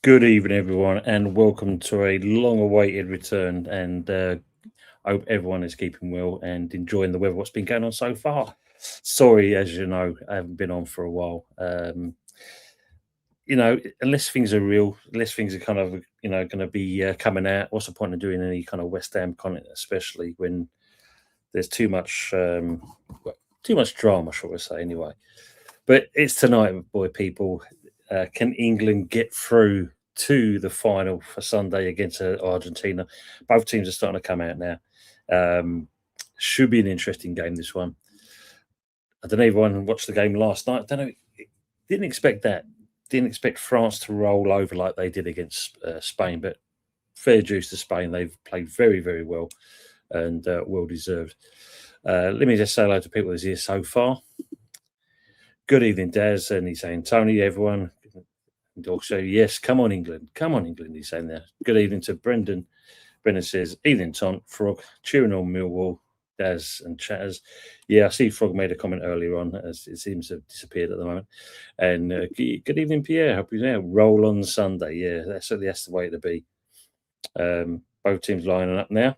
Good evening, everyone, and welcome to a long-awaited return. And I hope everyone is keeping well and enjoying the weather. What's been going on so far? Sorry, as you know, I haven't been on for a while. Unless things are real, unless things are kind of going to be coming out. What's the point of doing any kind of West Ham content, especially when there's too much drama, shall we say? Anyway, but it's tonight, boy, people. Can England get through to the final for Sunday against Argentina? Both teams are starting to come out now. Um, should be an interesting game, this one. I don't know if everyone watched the game last night. I don't know. Didn't expect that. Didn't expect France to roll over like they did against Spain, but fair dues to Spain. They've played very, very well and well deserved. Let me just say hello to people who's here so far. Good evening, Daz, and he's saying, Tony, everyone. And also, yes, come on, England. Come on, England, he's saying there. Good evening to Brendan. Brendan says, evening, Tom, Frog, cheering on Millwall, Daz, and Chatters. Yeah, I see Frog made a comment earlier on, as it seems to have disappeared at the moment. And good evening, Pierre. Hope you're now. Roll on Sunday. Yeah, that's the way to be. Both teams lining up now.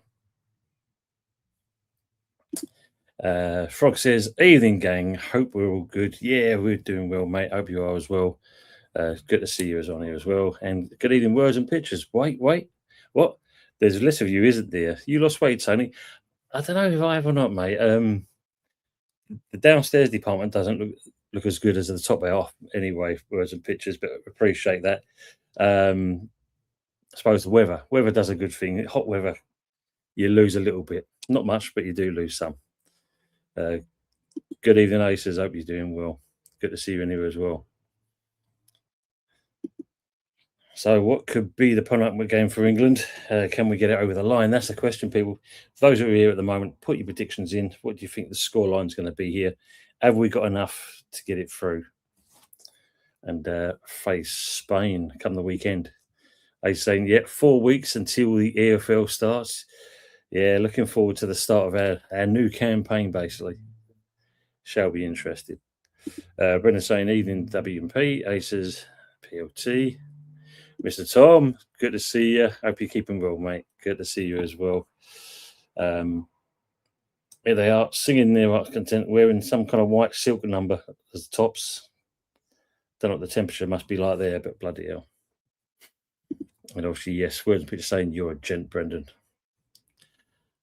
Frog says, evening, gang. Hope we're all good. Yeah, we're doing well, mate. Hope you are as well. Good to see you as on here as well. And good evening, words and pictures. Wait. What? There's less of you, isn't there? You lost weight, Tony. I don't know if I have or not, mate. The downstairs department doesn't look as good as the top half anyway, words and pictures, but appreciate that. I suppose the weather does a good thing. Hot weather, you lose a little bit. Not much, but you do lose some. Good evening, Aces. Hope you're doing well. Good to see you in here as well. So, what could be the penultimate game for England? Can we get it over the line? That's the question, people. For those who are here at the moment, put your predictions in. What do you think the scoreline is going to be here? Have we got enough to get it through and face Spain come the weekend? They're saying, yeah, 4 weeks until the EFL starts. Yeah, looking forward to the start of our new campaign, basically. Shall be interested. Brendan saying, evening, WP, Aces, PLT. Mr. Tom, good to see you. Hope you're keeping well, mate. Good to see you as well. Here they are singing their art content, wearing some kind of white silk number as tops. Don't know what the temperature must be like there, but bloody hell. And obviously, yes, words people saying you're a gent, Brendan.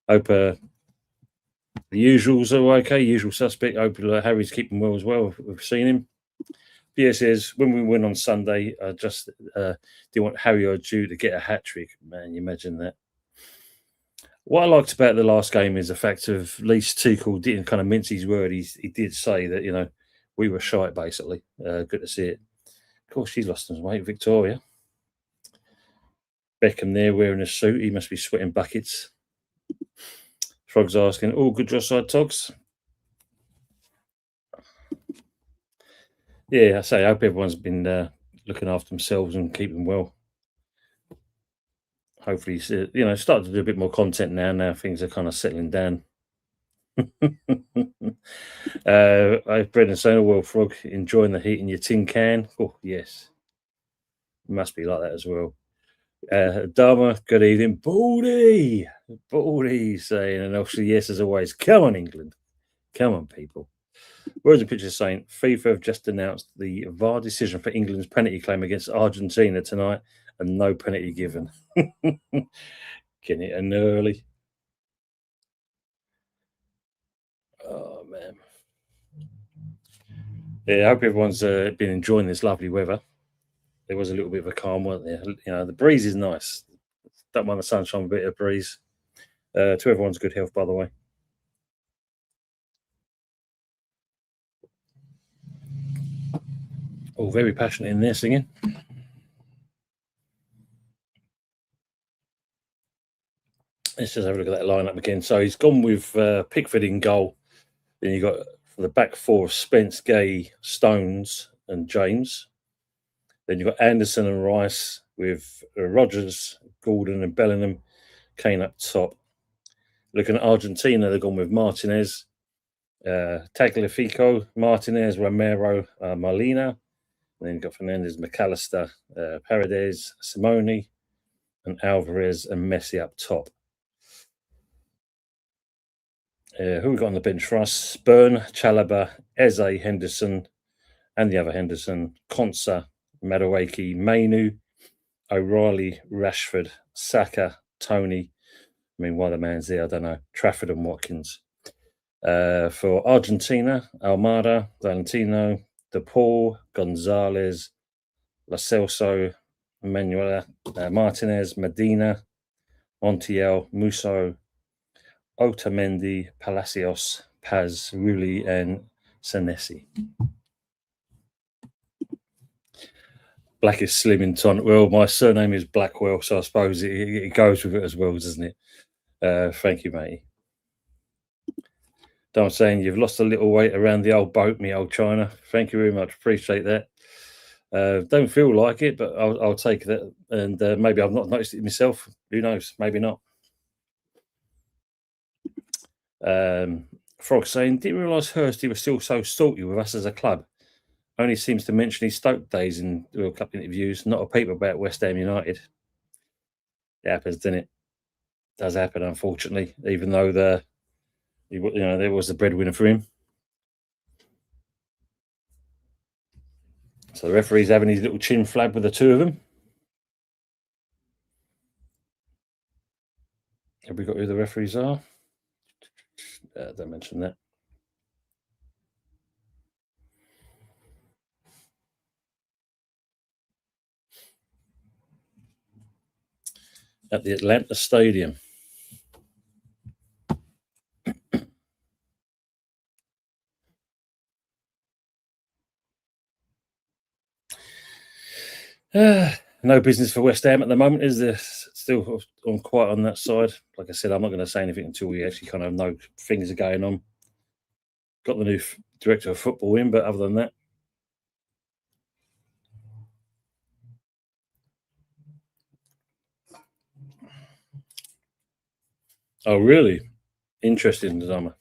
Hope the usuals are okay. Usual suspect. Hope Harry's keeping well as well. We've seen him. Pierre says, when we win on Sunday, I just do you want Harry or Jude to get a hat trick? Man, you imagine that. What I liked about the last game is the fact of Least Tuchel didn't kind of mince his word. He did say that, we were shite, basically. Good to see it. Of course, she's lost some weight, Victoria. Beckham there wearing a suit. He must be sweating buckets. Frog's asking, oh, good your side, Togs. Yeah, I hope everyone's been looking after themselves and keeping well. Hopefully, start to do a bit more content now. Now things are kind of settling down. Brendan saying, well, Frog, enjoying the heat in your tin can. Oh, yes. It must be like that as well. Dharma, good evening. Baldy saying, and obviously, yes, as always, come on, England. Come on, people. Words and pictures saying, FIFA have just announced the VAR decision for England's penalty claim against Argentina tonight, and no penalty given. Getting it in early. Oh, man. Yeah, I hope everyone's been enjoying this lovely weather. There was a little bit of a calm, wasn't there? The breeze is nice. Don't mind the sunshine, a bit of breeze. To everyone's good health, by the way. Oh, very passionate in there singing. Let's just have a look at that lineup again. So he's gone with Pickford in goal. Then you got for the back four of Spence, Gay, Stones, and James. Then you've got Anderson and Rice with Rogers, Gordon, and Bellingham. Kane up top. Looking at Argentina, they've gone with Martinez, Tagliafico, Martinez, Romero, Molina, Then you've got Fernandez, McAllister, Paredes, Simone, and Alvarez and Messi up top. Who we got on the bench for us? Byrne, Chalaba, Eze, Henderson, and the other Henderson, Konsa, Madueke, Mainu, O'Reilly, Rashford, Saka, Tony. I mean, why the man's there, I don't know. Trafford and Watkins. For Argentina, Almada, Valentino, De Paul, Gonzalez, Lo Celso, Manuela, Martinez, Medina, Montiel, Musso, Otamendi, Palacios, Paz, Rulli, and Senesi. Black is slim in ton. Well, my surname is Blackwell, so I suppose it goes with it as well, doesn't it? Thank you, matey. I'm saying you've lost a little weight around the old boat, me old China. Thank you very much. Appreciate that. Don't feel like it, but I'll take that. And maybe I've not noticed it myself. Who knows? Maybe not. Frog saying, didn't realise Hursty was still so stalky with us as a club. Only seems to mention his Stoke days in World Cup interviews, not a peep about West Ham United. It happens, doesn't it? Does happen, unfortunately, even though there was the breadwinner for him. So the referee's having his little chin flab with the two of them. Have we got who the referees are? Don't mention that. At the Atlanta Stadium. No business for West Ham at the moment, is there? Still on quiet on that side. Like I said, I'm not going to say anything until we actually kind of know things are going on. Got the new director of football in, but other than that. Oh, really? Interesting, Zama.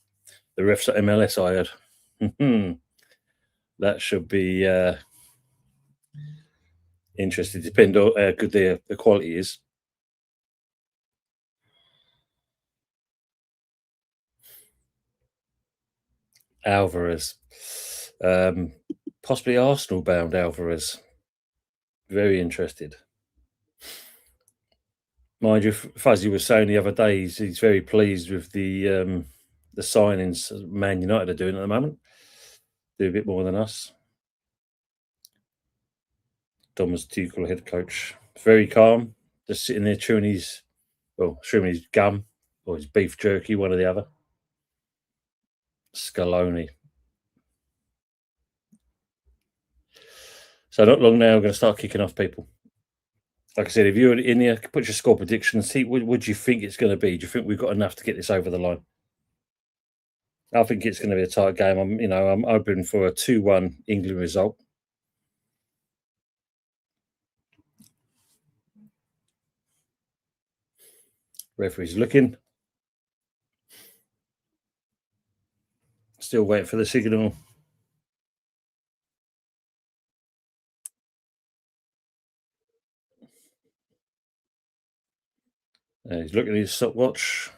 The refs at MLS, I heard. That should be interesting. Depend on how good the quality is. Alvarez. Possibly Arsenal bound Alvarez. Very interested. Mind you, Fuzzy was saying the other day he's very pleased with the signings Man United are doing at the moment. Do a bit more than us. Thomas Tuchel, head coach, very calm, just sitting there chewing his gum or his beef jerky, one or the other. Scaloni. So not long now, we're going to start kicking off people. Like I said, if you're in here, put your score prediction. See what do you think it's going to be? Do you think we've got enough to get this over the line? I think it's going to be a tight game. I'm hoping for a 2-1 England result. Referee's looking. Still waiting for the signal. He's looking at his stopwatch,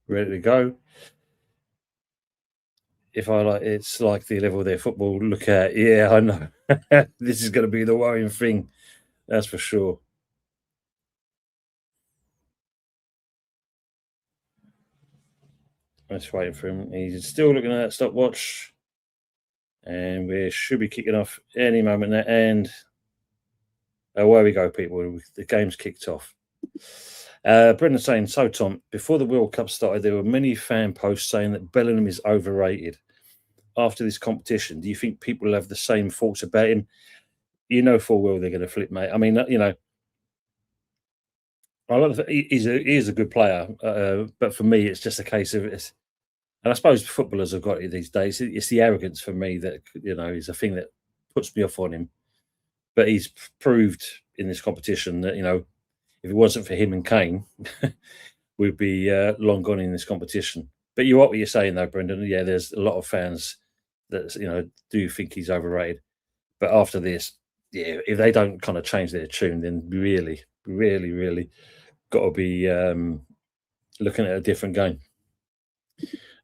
ready to go. It's like the level of their football. Look at, yeah, I know. This is going to be the worrying thing, that's for sure. Let's wait for him. He's still looking at that stopwatch, and we should be kicking off any moment now. And away we go, people. The game's kicked off. Brendan saying, so Tom, before the World Cup started, there were many fan posts saying that Bellingham is overrated. After this competition, do you think people have the same thoughts about him? You know full well they're going to flip, mate. I mean, he's a good player, but for me, it's just a case of it. And I suppose footballers have got it these days. It's the arrogance for me that is a thing that puts me off on him. But he's proved in this competition that if it wasn't for him and Kane, we'd be long gone in this competition. But you what you're saying though, Brendan. Yeah, there's a lot of fans that do think he's overrated. But after this, yeah, if they don't kind of change their tune, then really, really, really got to be looking at a different game.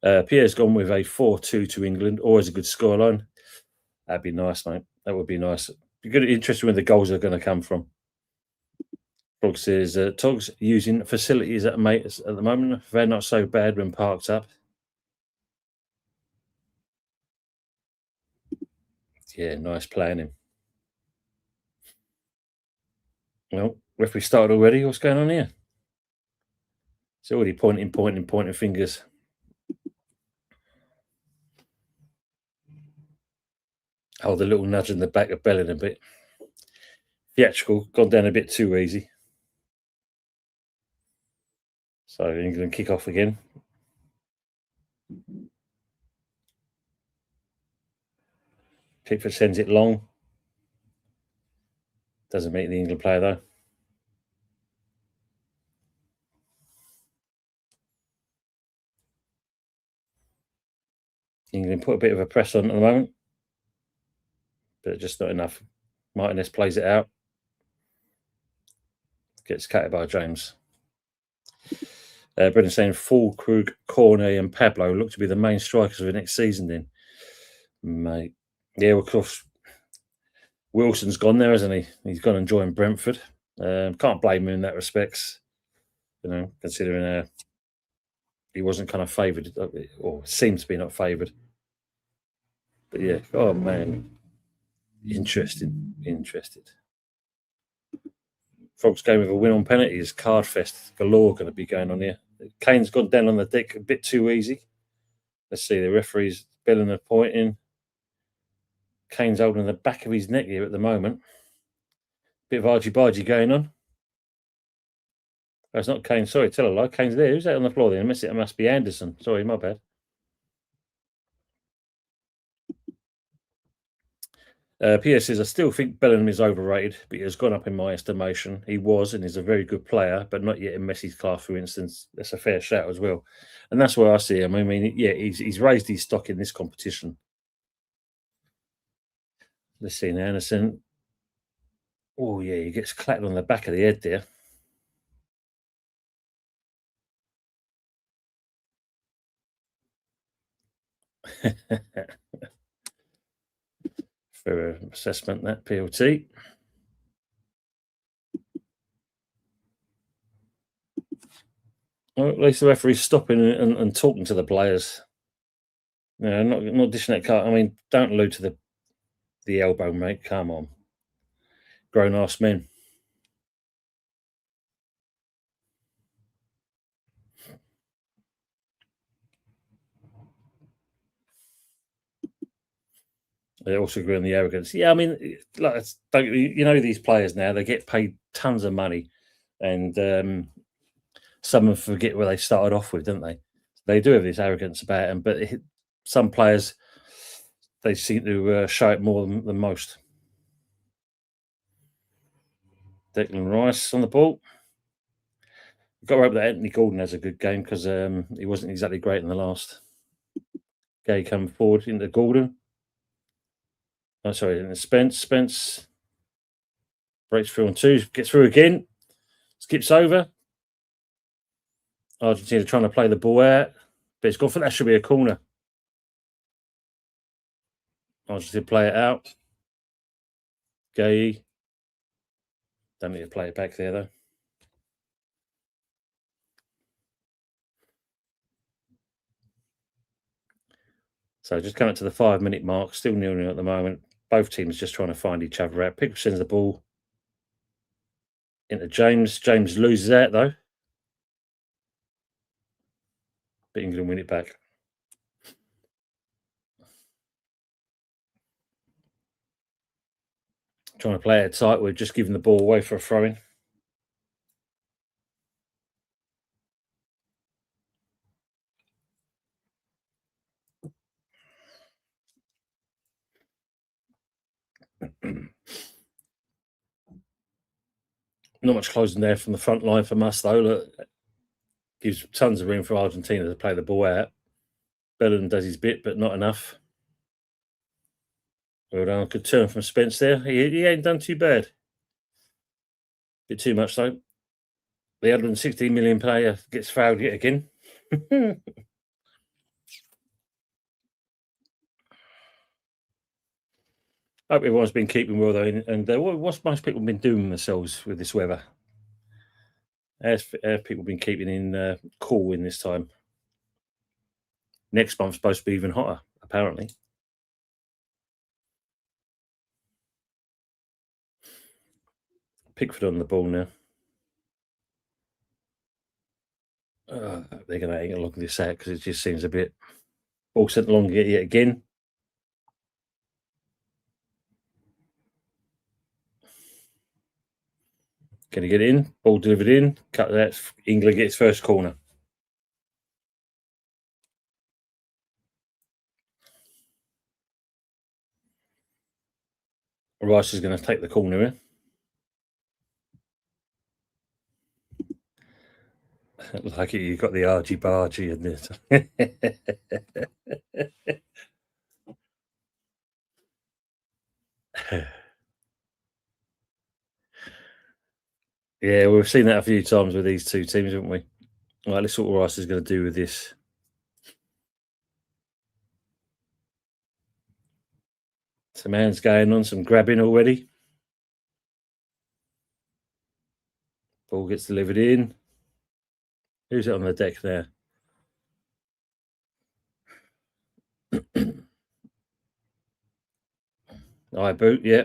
Pierre's gone with a 4-2 to England. Always a good scoreline. That'd be nice, mate. That would be nice. Be good, interesting where the goals are going to come from. Frog says, Togs using facilities at mates at the moment. They're not so bad when parked up. Yeah, nice playing him. Well, referee started already. What's going on here? It's already pointing fingers. Oh, the little nudge in the back of Belling a bit. Theatrical, gone down a bit too easy. So England kick off again. Pickford sends it long. Doesn't meet the England player though. England put a bit of a press on at the moment, but just not enough. Martinez plays it out. Gets catted by James. Brendan saying Fulkrug, Cornet, and Pablo look to be the main strikers of the next season. Then, mate, yeah, of course. Wilson's gone there, hasn't he? He's gone and joined Brentford. Can't blame him in that respects. You know, considering he wasn't kind of favoured, or seemed to be not favoured. But yeah, oh man, interested. Frogs game with a win on penalties. Card fest galore going to be going on here. Kane's gone down on the deck a bit too easy. Let's see, the referee's billing a point in. Kane's holding the back of his neck here at the moment. Bit of argy-bargy going on. Oh, it's not Kane. Sorry, tell a lie. Kane's there. Who's that on the floor then? I missed it. It must be Anderson. Sorry, my bad. PS says, I still think Bellingham is overrated, but he has gone up in my estimation. He was and is a very good player, but not yet in Messi's class, for instance. That's a fair shout as well. And that's where I see him. I mean, yeah, he's raised his stock in this competition. Let's see, Anderson. Oh, yeah, he gets clapped on the back of the head there. For assessment, that PLT. Well, at least the referee's stopping and talking to the players. You know, not dishing that card. I mean, don't allude to the elbow, mate. Come on. Grown ass men. They also agree on the arrogance. Yeah, I mean, like, you know, these players now, they get paid tons of money, and some of them forget where they started off with, don't they? They do have this arrogance about them, but some players, they seem to show it more than most. Declan Rice on the ball. Got to hope that Anthony Gordon has a good game because he wasn't exactly great in the last. Gay come forward into Gordon. Oh, sorry, into Spence. Spence breaks through on two, gets through again, skips over. Argentina trying to play the ball out, but it's gone for that. Should be a corner. Argentina play it out. Gay. Don't need to play it back there though. So just coming to the 5-minute mark, still 0-0 at the moment. Both teams just trying to find each other out. Pickford sends the ball into James. James loses out though. But England win it back. Trying to play it tight. We're just giving the ball away for a throw-in. Not much closing there from the front line from us, though. Look, gives tons of room for Argentina to play the ball out. Bellingham does his bit, but not enough. Well done. Good turn from Spence there. He ain't done too bad. Bit too much though. The 116 million player gets fouled yet again. Hope everyone's been keeping well though. And what's most people been doing themselves with this weather? As people been keeping in cool in this time. Next month's supposed to be even hotter, apparently. Pickford on the ball now. They're going to hang along this out because it just seems a bit ball sent along yet again. Can he get it in? Ball delivered in. Cut that. England gets first corner. Rice is going to take the corner in. Like it, you've got the argy bargy in this. Yeah, we've seen that a few times with these two teams, haven't we? Right, let's see what Rice is going to do with this. Some hands going on, some grabbing already. Ball gets delivered in. Who's it on the deck there? Eye boot, yeah.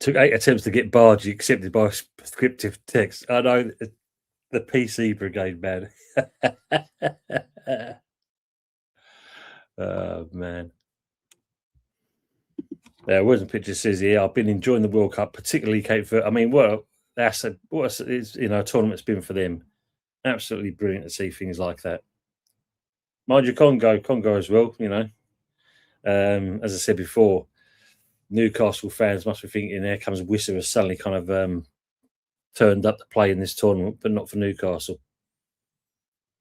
Took 8 attempts to get Bargy accepted by prescriptive text. I know the PC brigade, man. Oh, man. Yeah, Wilson Picture says here, I've been enjoying the World Cup, particularly Cape Verde. I mean, what a tournament's been for them. Absolutely brilliant to see things like that. Mind you, Congo as well, as I said before, Newcastle fans must be thinking there comes Wissa has suddenly kind of turned up to play in this tournament, but not for Newcastle.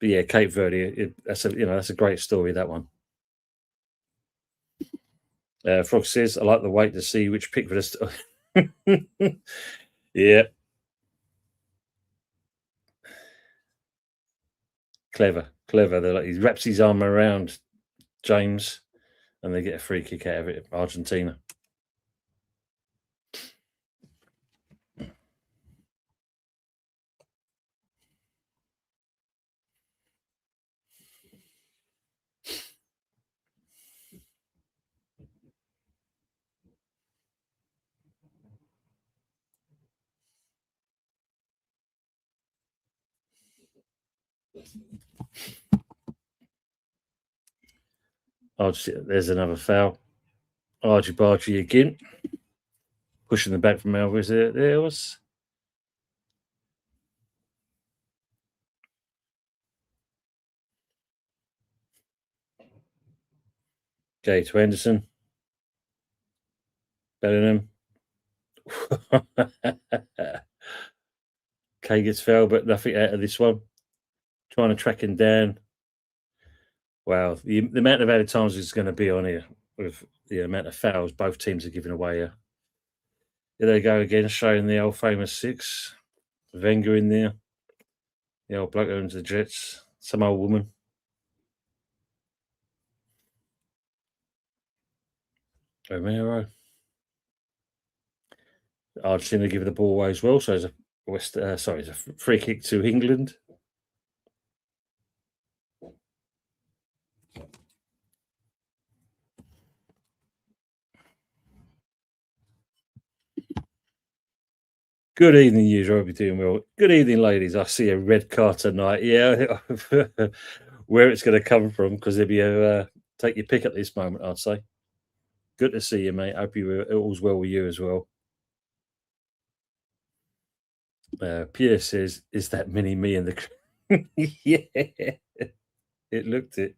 But yeah, Cape Verde, that's a great story, that one. Frog says, I like the wait to see which pick for this. Yeah. Clever. He wraps his arm around James and they get a free kick out of it, Argentina. There's another foul. Argy Bargy again. Pushing the back from Alvarez. There it was. Gay to Henderson. Bellingham. Kay gets fouled, but nothing out of this one. Trying to track him down. Wow, the amount of added times is going to be on here with the amount of fouls both teams are giving away here. Here they go again, showing the old famous 6. Wenger in there. The old bloke owns the Jets. Some old woman. Romero. Argentina give the ball away as well. So it's a free kick to England. Good evening, you. I hope you're doing well. Good evening, ladies. I see a red card tonight. Yeah, where it's going to come from, because there'll be a take your pick at this moment, I'd say. Good to see you, mate. Hope all's well with you as well. Pierre says, "Is that mini me in the?" Yeah, it looked it.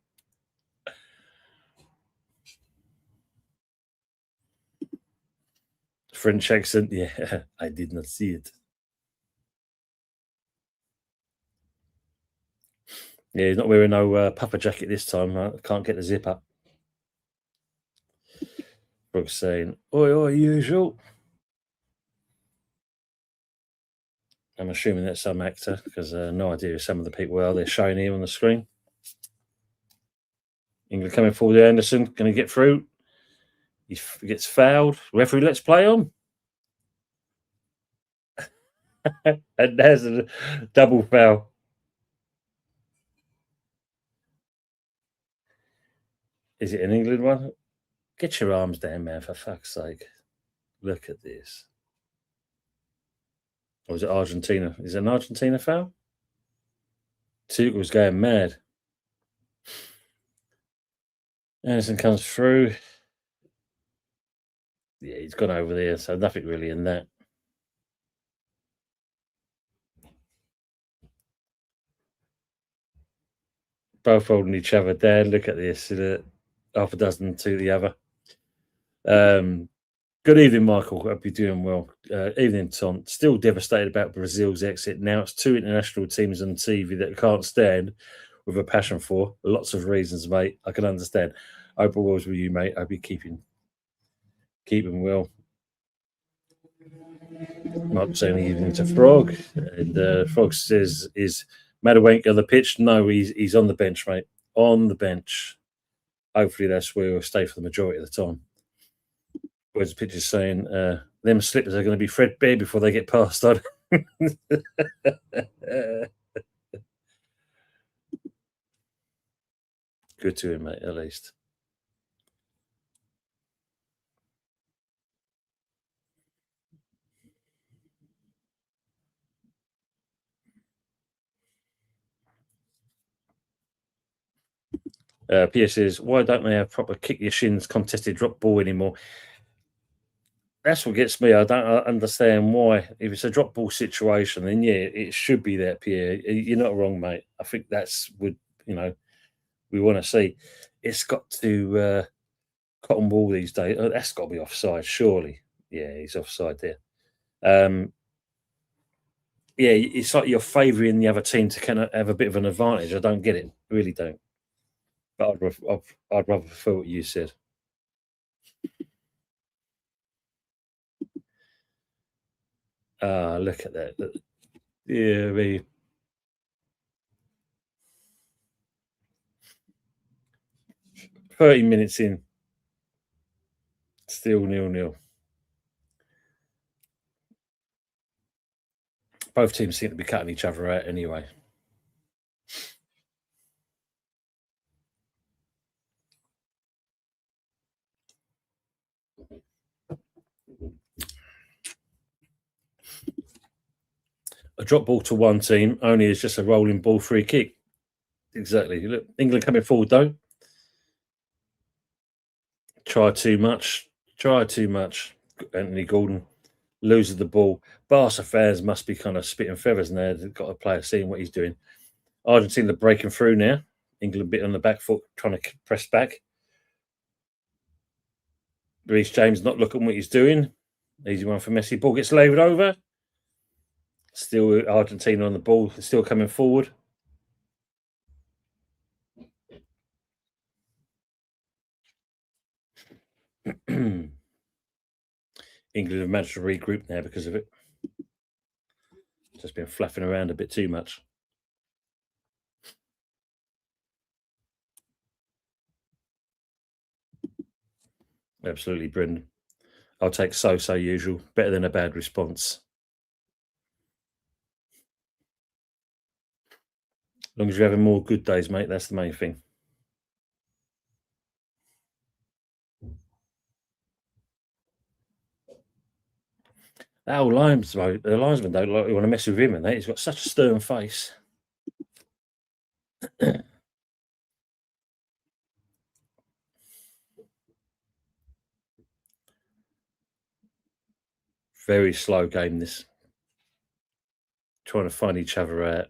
French accent. Yeah, I did not see it. Yeah, he's not wearing no puffer jacket this time. I can't get the zip up. Brooks saying, "Oi, oi, usual." I'm assuming that's some actor because no idea who some of the people are they're showing here on the screen. England coming forward. Anderson going to get through. He gets fouled. Referee lets play on. And there's a double foul. Is it an England one? Get your arms down, man, for fuck's sake. Look at this. Or was it Argentina? Is it an Argentina foul? Tuchel was going mad. Anderson comes through. Yeah, he's gone over there, so nothing really in that. Both holding each other down. Look at this. Half a dozen to the other. Good evening, Michael. Hope you're doing well. Evening, Tom. Still devastated about Brazil's exit. Now it's two international teams on TV that I can't stand with a passion for. Lots of reasons, mate. I can understand. Hope all was with you, mate. Hope you're keeping well. Mark saying evening to Frog. And Frog says, is Madawenk on the pitch? No, he's on the bench, mate. On the bench. Hopefully that's where he'll stay for the majority of the time. Whereas the picture's saying them slippers are going to be threadbare before they get passed on. Good to him, mate, at least. PS says, why don't they have proper kick your shins contested drop ball anymore? That's what gets me. I don't understand why. If it's a drop ball situation, then yeah, it should be that, Pierre. You're not wrong, mate. I think that's would we want to see. It's got to cotton ball these days. Oh, that's got to be offside, surely. Yeah, he's offside there. Yeah, it's like you're favouring the other team to kind of have a bit of an advantage. I don't get it, really don't. But I'd rather prefer what you said. Look at that. Yeah, me. 30 minutes in, still 0-0. Both teams seem to be cutting each other out anyway. A drop ball to one team only is just a rolling ball free kick. Exactly. Look, England coming forward though. Try too much. Anthony Gordon loses the ball. Barca fans must be kind of spitting feathers now. They've got a player seeing what he's doing. Argentina breaking through now. England a bit on the back foot, trying to press back. Reece James not looking what he's doing. Easy one for Messi. Ball gets laid over. Still Argentina on the ball. Still coming forward. England have managed to regroup now because of it. Just been flapping around a bit too much. Absolutely, Brendan. I'll take so usual. Better than a bad response. As long as you're having more good days, mate, that's the main thing. Oh, linesman, the linesman don't like you want to mess with him, and that he's got such a stern face. Very slow game, this. Trying to find each other out.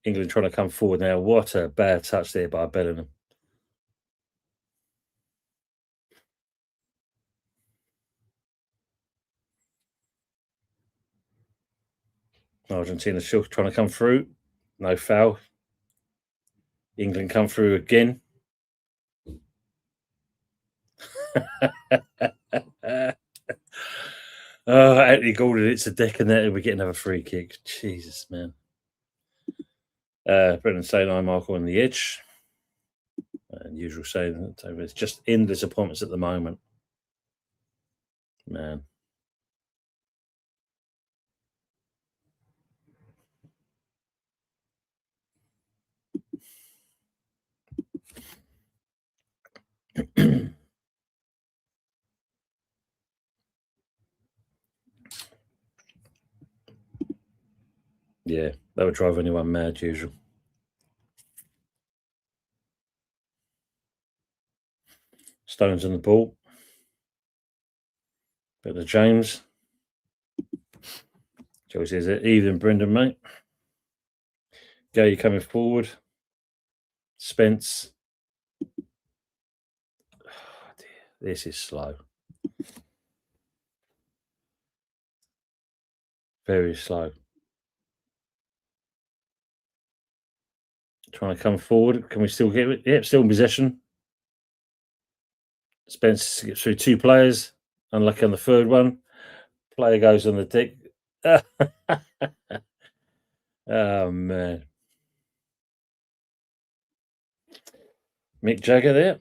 England trying to come forward now. What a bad touch there by Bellingham. Argentina still trying to come through. No foul. England come through again. Oh, Anthony Gordon, it's a deck and that we get another free kick. Jesus, man. Brendan saying I'm Michael on the edge. And usual saying that it's just endless appointments at the moment. Man. Yeah, that would drive anyone mad, usual. Stones on the ball. Bit of James. Joe says it. Even Brendan, mate. Gay coming forward. Spence. Oh, dear. This is slow. Very slow. Trying to come forward. Can we still get it? Yep, still in possession. Spence gets through two players. Unlucky on the third one. Player goes on the deck. Oh, man. Mick Jagger there.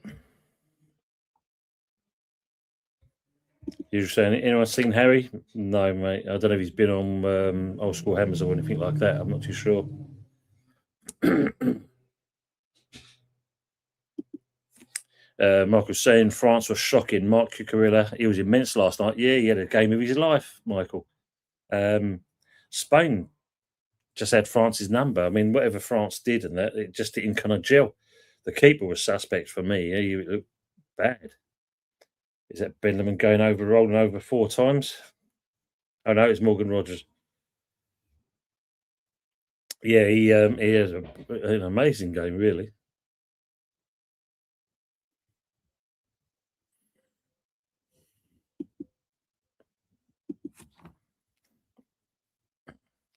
You're saying anyone seen Harry? No, mate. I don't know if he's been on Old School Hammers or anything like that. I'm not too sure. Michael's saying France was shocking. Mark Cucurella, he was immense last night. Yeah, he had a game of his life, Michael. Spain just had France's number. I mean, whatever France did and that, it just didn't kind of gel. The keeper was suspect for me. Yeah, he looked bad. Is that Benjamin going over, rolling over four times? Oh no, it's Morgan Rogers. Yeah, he has an amazing game, really.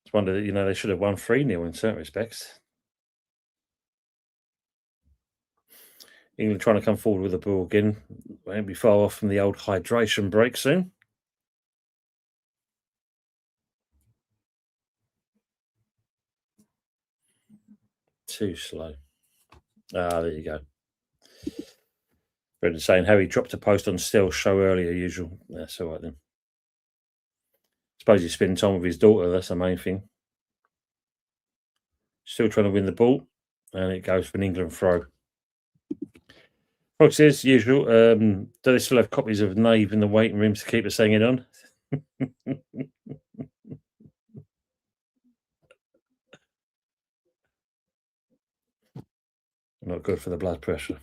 It's wonder, they should have won 3-0 in certain respects. England trying to come forward with the ball again. Won't be far off from the old hydration break soon. Too slow. Ah, there you go. Brendan saying Harry dropped a post on Still show earlier, usual. That's all right then. Suppose he's spending time with his daughter. That's the main thing. Still trying to win the ball, and it goes for an England throw. Frog says, usual, do they still have copies of Nave in the waiting rooms to keep us hanging on? Not good for the blood pressure.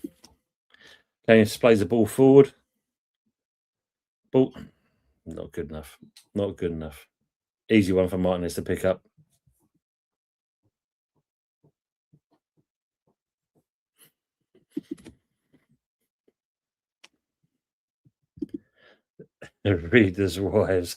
Kane displays the ball forward. Ball, not good enough. Not good enough. Easy one for Martinez to pick up. Readers' wives.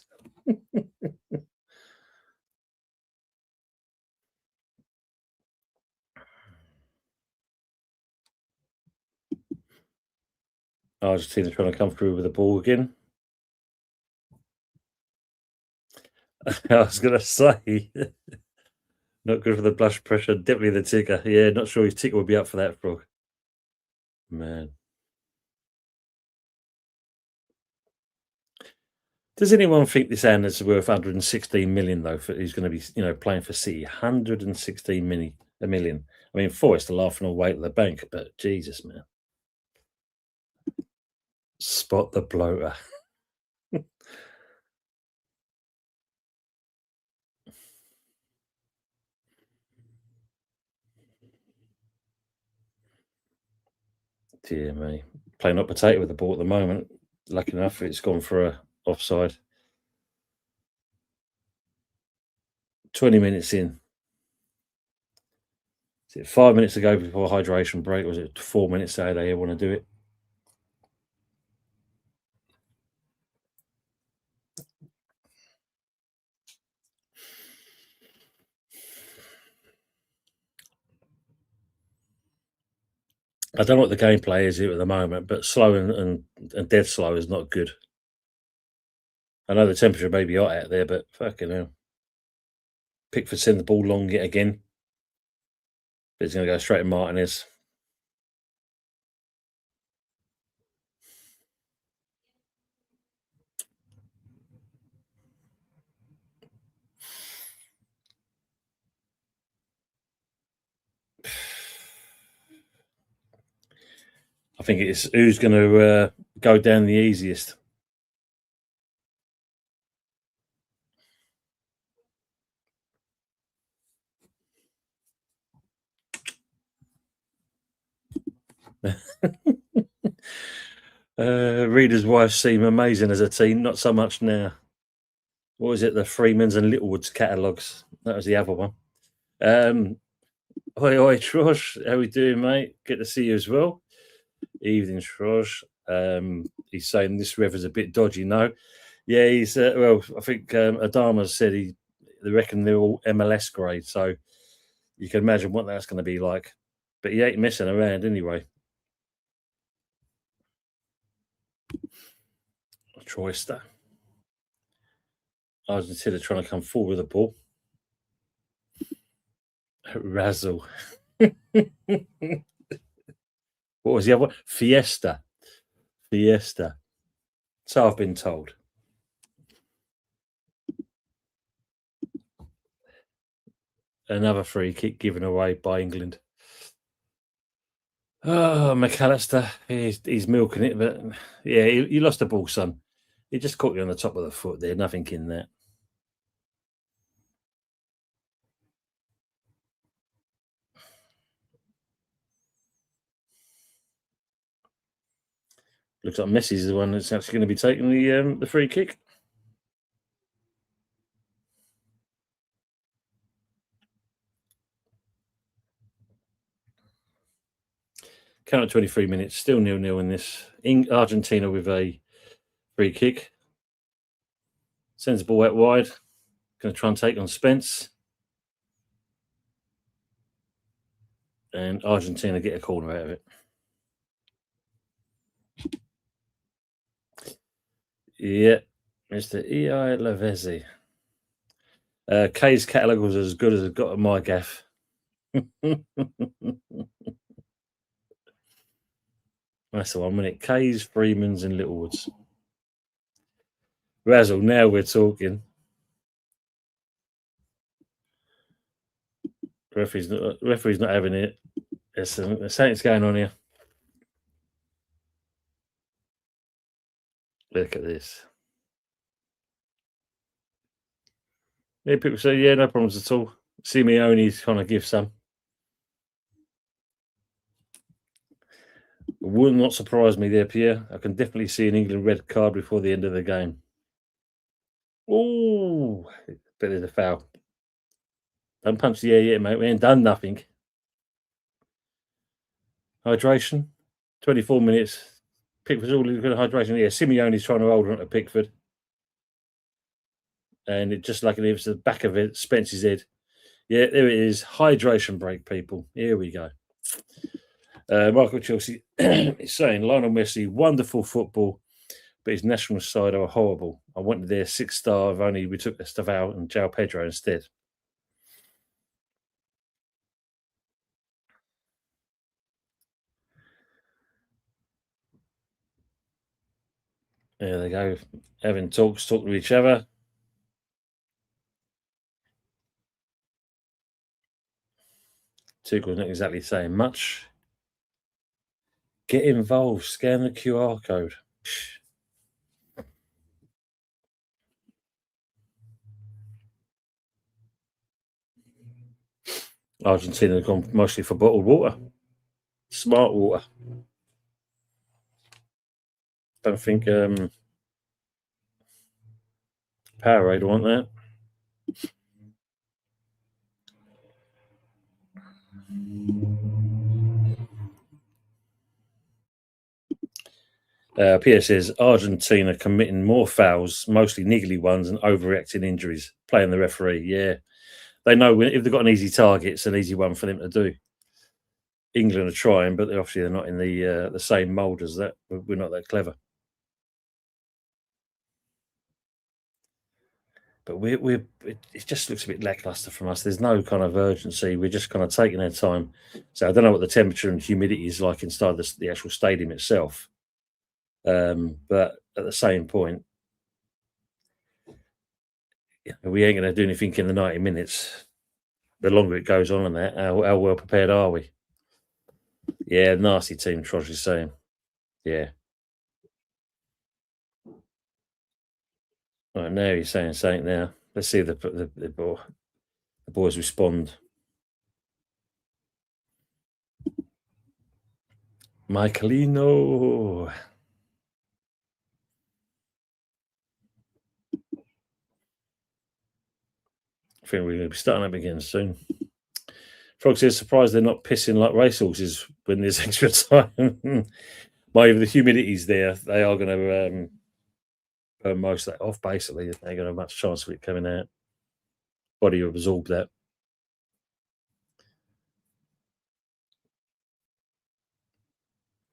Argentina trying to come through with the ball again. I was going to say, not good for the blood pressure. Definitely the ticker. Yeah, not sure his ticker would be up for that, Frog. Man. Does anyone think this Anders is worth 116 million though? He's going to be, playing for City. 116 million. I mean, Forrest are laughing all way to the bank, but Jesus, man. Spot the bloater. Dear me. Playing hot potato with the ball at the moment. Lucky enough, it's gone for a offside. 20 minutes in. Is it 5 minutes to go before hydration break, or was it 4 minutes to how they want to do it? I don't know what the gameplay is here at the moment, but slow and dead slow is not good. I know the temperature may be hot out there, but fucking hell. Pickford send the ball long yet again. But he's going to go straight to Martinez. I think it's who's going to go down the easiest. Reader's wives seem amazing as a team, not so much now. What was it? The Freemans and Littlewoods catalogues. That was the other one. Oi, oi, Trosh. How we doing, mate? Good to see you as well. Evening, Trosh. He's saying this river's a bit dodgy. No, yeah, he's well. I think Adama said they reckon they're all MLS grade, so you can imagine what that's going to be like. But he ain't messing around anyway. Troyster. Argentina trying to come forward with the ball. Razzle. What was the other one? Fiesta. Fiesta. So I've been told. Another free kick given away by England. Oh, McAllister. He's milking it, but yeah, he lost the ball, son. He just caught you on the top of the foot there. Nothing in that. Looks like Messi's the one that's actually going to be taking the free kick. Count at 23 minutes, still 0-0 in this. Argentina with a free kick. Sends the ball out wide. Going to try and take on Spence. And Argentina get a corner out of it. Yeah, Mr. E.I. Lavezzi. Kay's catalogue was as good as it got at my gaff. That's the one, wasn't it? Kay's, Freeman's, and Littlewoods. Razzle, now we're talking. Referee's not having it. There's something's going on here. Look at this. Yeah, people say, yeah, no problems at all. Simeone's kind of give some. Would not surprise me there, Pierre. I can definitely see an England red card before the end of the game. Oh, bit of a foul. Don't punch the air yet, mate. We ain't done nothing. Hydration. 24 minutes. Pickford's all good hydration. Yeah, Simeone's trying to hold on to Pickford. And it just like it was the back of it, Spence's head. Yeah, there it is. Hydration break, people. Here we go. Michael Chelsea is saying Lionel Messi, wonderful football, but his national side are horrible. I wanted their 6-star, if only we took Estaval and João Pedro instead. There they go, having talks, talking to each other. Tuchel's not exactly saying much. Get involved, scan the QR code. Argentina have gone mostly for bottled water. Smart water. Don't think Powerade want that. Pierre says Argentina committing more fouls, mostly niggly ones, and overreacting injuries. Playing the referee, yeah. They know if they've got an easy target, it's an easy one for them to do. England are trying, but they're not in the same mould as that. We're not that clever. But it just looks a bit lackluster from us. There's no kind of urgency. We're just kind of taking our time. So I don't know what the temperature and humidity is like inside the actual stadium itself. But at the same point, we ain't going to do anything in the 90 minutes. The longer it goes on and that, how well prepared are we? Yeah, nasty team, Trosh is saying. Yeah. Right, now he's saying something now. Let's see if the boys respond. Michaelino. I think we're going to be starting up again soon. Frog says, surprised they're not pissing like racehorses when there's extra time. Well, the humidity's there. They are going to burn most of that off, basically. They're going to have much chance of it coming out. Body will absorb that.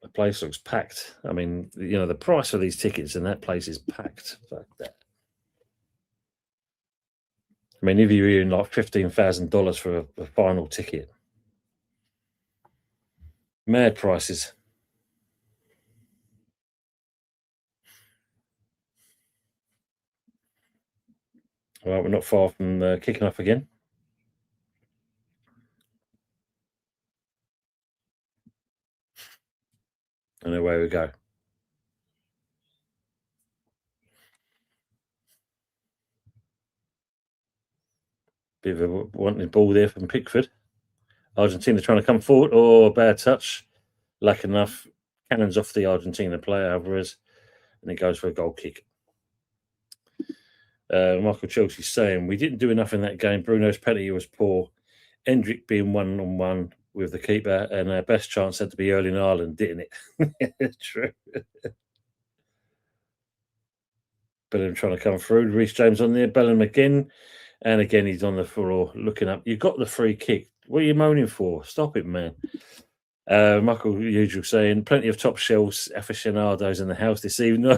The place looks packed. I mean, the price of these tickets and that place is packed. Fuck that. I mean, if you're in like $15,000 for a final ticket, mad prices. Well, we're not far from kicking off again. And away we go. Bit of a wanting ball there from Pickford. Argentina trying to come forward. Oh, bad touch. Lucky enough. Cannons off the Argentina player, Alvarez. And it goes for a goal kick. Michael Chelsea saying, we didn't do enough in that game. Bruno's penalty was poor. Endrick being one-on-one with the keeper. And our best chance had to be Erling Haaland, didn't it? True. Bellingham trying to come through. Reece James on there. Bellingham again. And again, he's on the floor looking up. You got the free kick. What are you moaning for? Stop it, man. Michael Usual saying, plenty of top shelves aficionados in the house this evening.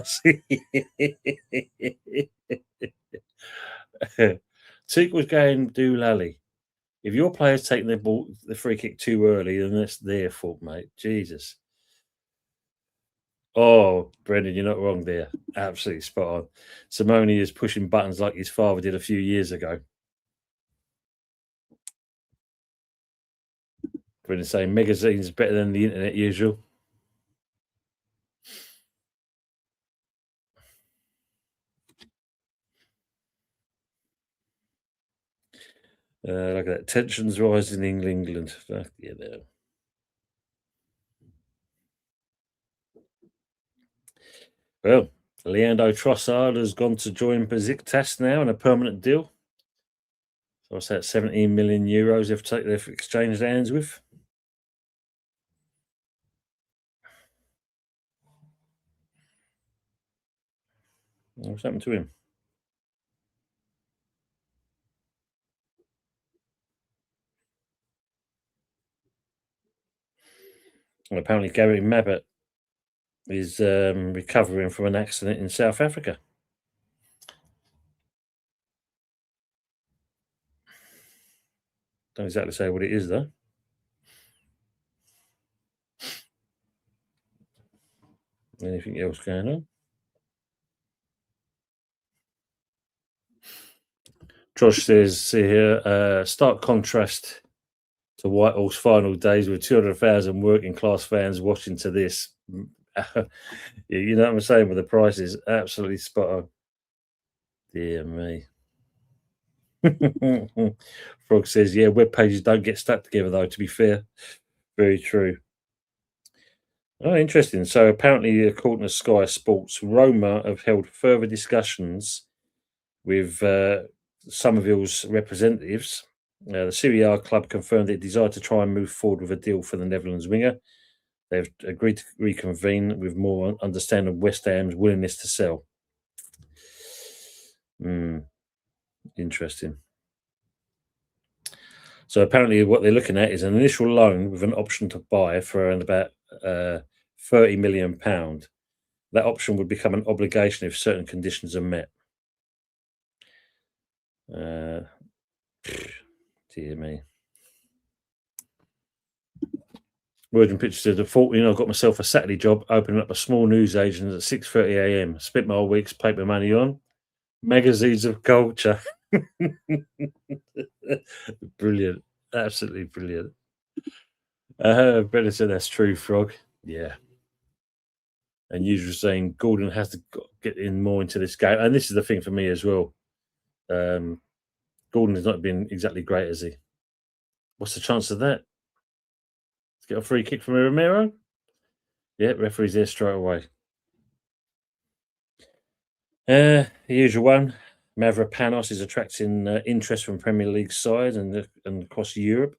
Tick was going doolally. If your players take the free kick too early, then that's their fault, mate. Jesus. Oh, Brendan, you're not wrong there. Absolutely spot on. Simone is pushing buttons like his father did a few years ago. Brendan saying magazines better than the internet usual. Look at that. Tensions rising in England. Fuck yeah, there. Well, Leandro Trossard has gone to join Besiktas now in a permanent deal. So what's that? 17 million euros they've exchanged hands with. What's happened to him? Well, apparently, Gary Mabbott is recovering from an accident in South Africa. Don't exactly say what it is, though. Anything else going on? Josh says here, stark contrast to Whitehall's final days with 200,000 working class fans watching to this. You know what I'm saying with the prices? Absolutely spot on. Dear me. Frog says, yeah, web pages don't get stuck together, though, to be fair. Very true. Oh, interesting. So apparently, according to Sky Sports, Roma have held further discussions with Somerville's representatives. The Serie A club confirmed it desired to try and move forward with a deal for the Netherlands winger. They've agreed to reconvene with more understanding of West Ham's willingness to sell. Interesting. So apparently, what they're looking at is an initial loan with an option to buy for around about £30 million. That option would become an obligation if certain conditions are met. Uh, dear me. Word and picture said, at 14, I got myself a Saturday job opening up a small news agent at 6:30 a.m. Spent my week's paper money on magazines of culture. Brilliant. Absolutely brilliant. Better said that's true, Frog. Yeah. And usually saying Gordon has to get in more into this game. And this is the thing for me as well. Gordon has not been exactly great, has he? What's the chance of that? Let's get a free kick from Romero. Yeah, referee's there straight away. The usual one. Mavropanos is attracting interest from Premier League side and across Europe.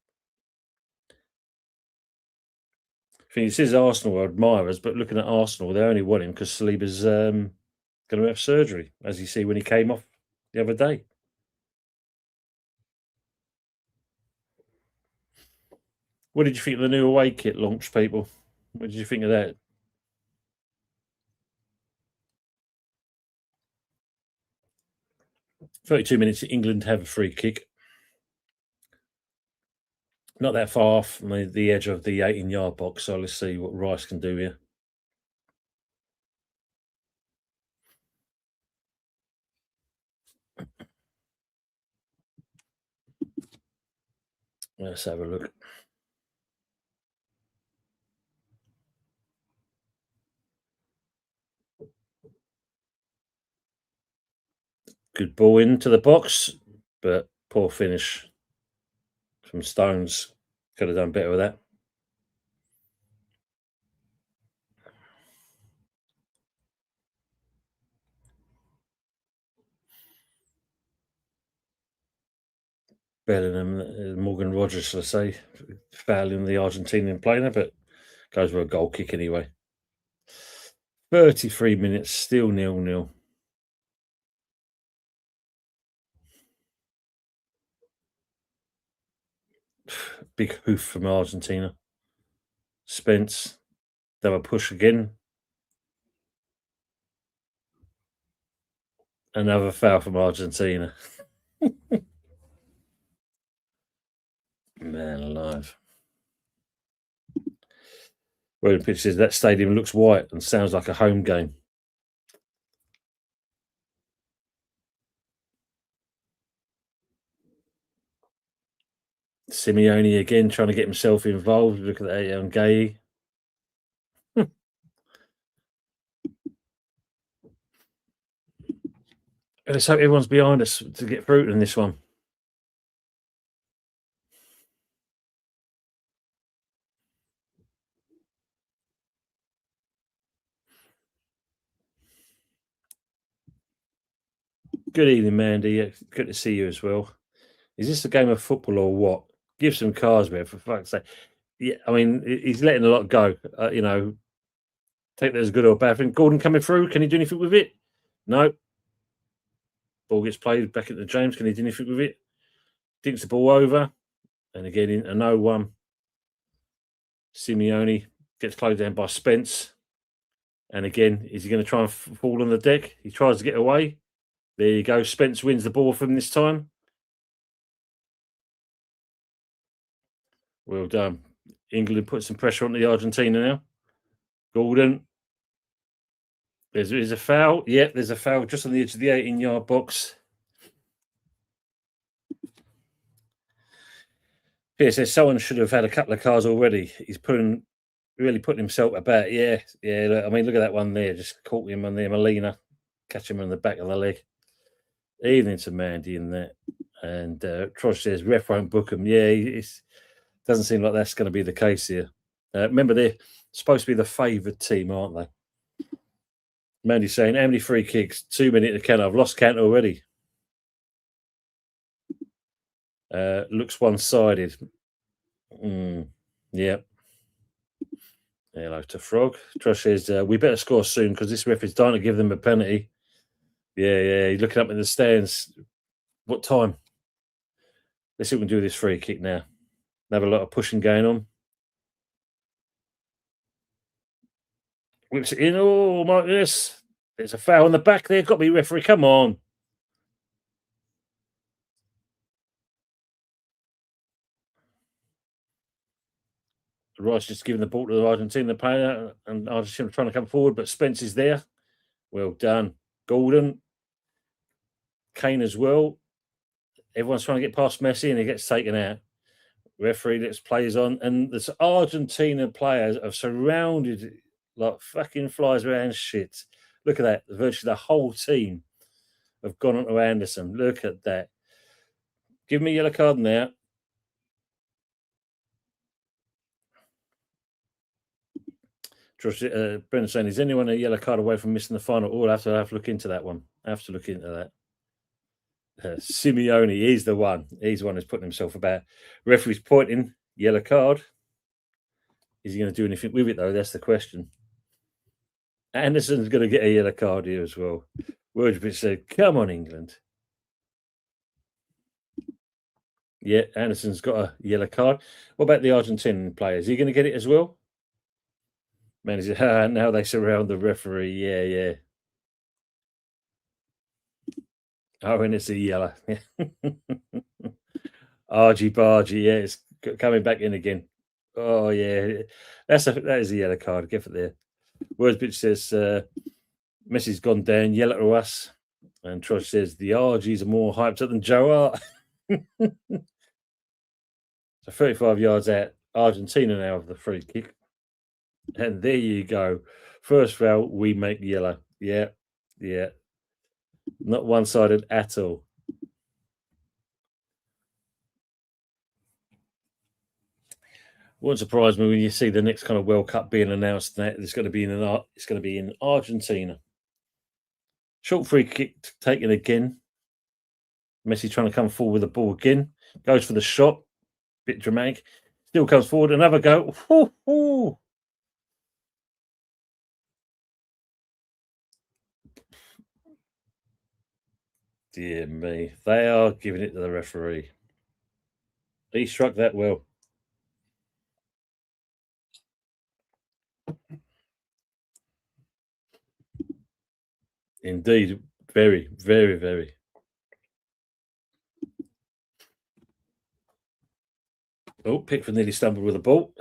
I think it says Arsenal are admirers, but looking at Arsenal, they only want him because Saliba's going to have surgery, as you see when he came off the other day. What did you think of the new away kit launch, people? What did you think of that? 32 minutes, England have a free kick. Not that far off the edge of the 18-yard box, so let's see what Rice can do here. Let's have a look. Good ball into the box, but poor finish from Stones. Could have done better with that. Bellingham, Morgan Rogers, let's say, fouling the Argentinian player, but goes for a goal kick anyway. 33 minutes, still 0-0. Big hoof from Argentina. Spence, they were push again. Another foul from Argentina. Man alive. Where the pitch says that stadium looks white and sounds like a home game. Simeone again trying to get himself involved. Look at that young Gay. Let's hope everyone's behind us to get through in this one. Good evening, Mandy. Good to see you as well. Is this a game of football or what? Give some cars, man, for fuck's sake. Yeah, I mean, he's letting a lot go. Take that as good or bad thing. Gordon coming through. Can he do anything with it? No. Ball gets played back into James. Can he do anything with it? Dinks the ball over. And again, in a 0-1. Simeone gets closed down by Spence. And again, is he going to try and fall on the deck? He tries to get away. There you go. Spence wins the ball from this time. Well done. England put some pressure on the Argentina now. Gordon. There's a foul. Yep, there's a foul just on the edge of the 18-yard box. Pierce says someone should have had a couple of cars already. He's really putting himself about. Yeah. Look, I mean, look at that one there. Just caught him on there. Molina, catch him on the back of the leg. Evening to Mandy in there. And Trosh says ref won't book him. Yeah, it doesn't seem like that's going to be the case here. Remember, they're supposed to be the favoured team, aren't they? Mandy's saying, how many free kicks? 2 minutes to count. I've lost count already. Looks one-sided. Yeah. Hello to Frog. Trosh says, we better score soon because this ref is dying to give them a penalty. Yeah. He's looking up in the stands. What time? Let's see if we can do this free kick now. Have a lot of pushing going on. Whips it in. Oh my goodness. There's a foul on the back there. Got to be referee. Come on. Rice just giving the ball to the Argentina player, and Argentina trying to come forward, but Spence is there. Well done. Gordon, Kane as well. Everyone's trying to get past Messi, and he gets taken out. Referee lets players on, and the Argentina players have surrounded it like fucking flies around shit. Look at that. Virtually the whole team have gone on to Anderson. Look at that. Give me a yellow card now. Brendan saying, is anyone a yellow card away from missing the final? Oh, I'll have to look into that one. I have to look into that. Simeone, he's the one. He's the one who's putting himself about. Referee's pointing, yellow card. Is he going to do anything with it, though? That's the question. Anderson's going to get a yellow card here as well. Wordsbridge said, come on, England. Yeah, Anderson's got a yellow card. What about the Argentinian players? Is he going to get it as well? Man, is it, now they surround the referee. Yeah, yeah. Oh, and it's a yellow. Argy bargy, yeah, it's coming back in again. Oh yeah, that is a yellow card. Give it there. Wordsbridge says Messi's gone down, yellow to us, and Trosh says the Argies are more hyped up than Joe Hart. So 35 yards out, Argentina now have the free kick, and there you go. First foul, we make yellow. Yeah, yeah, not one-sided at all. Won't surprise me when you see the next kind of World Cup being announced. That it's going to be in Argentina. Short free kick taken again. Messi trying to come forward with the ball again. Goes for the shot. Bit dramatic. Still comes forward. Another go. Ooh, ooh. Dear me. They are giving it to the referee. He struck that well. Indeed. Very, very, very. Oh, Pickford nearly stumbled with the ball.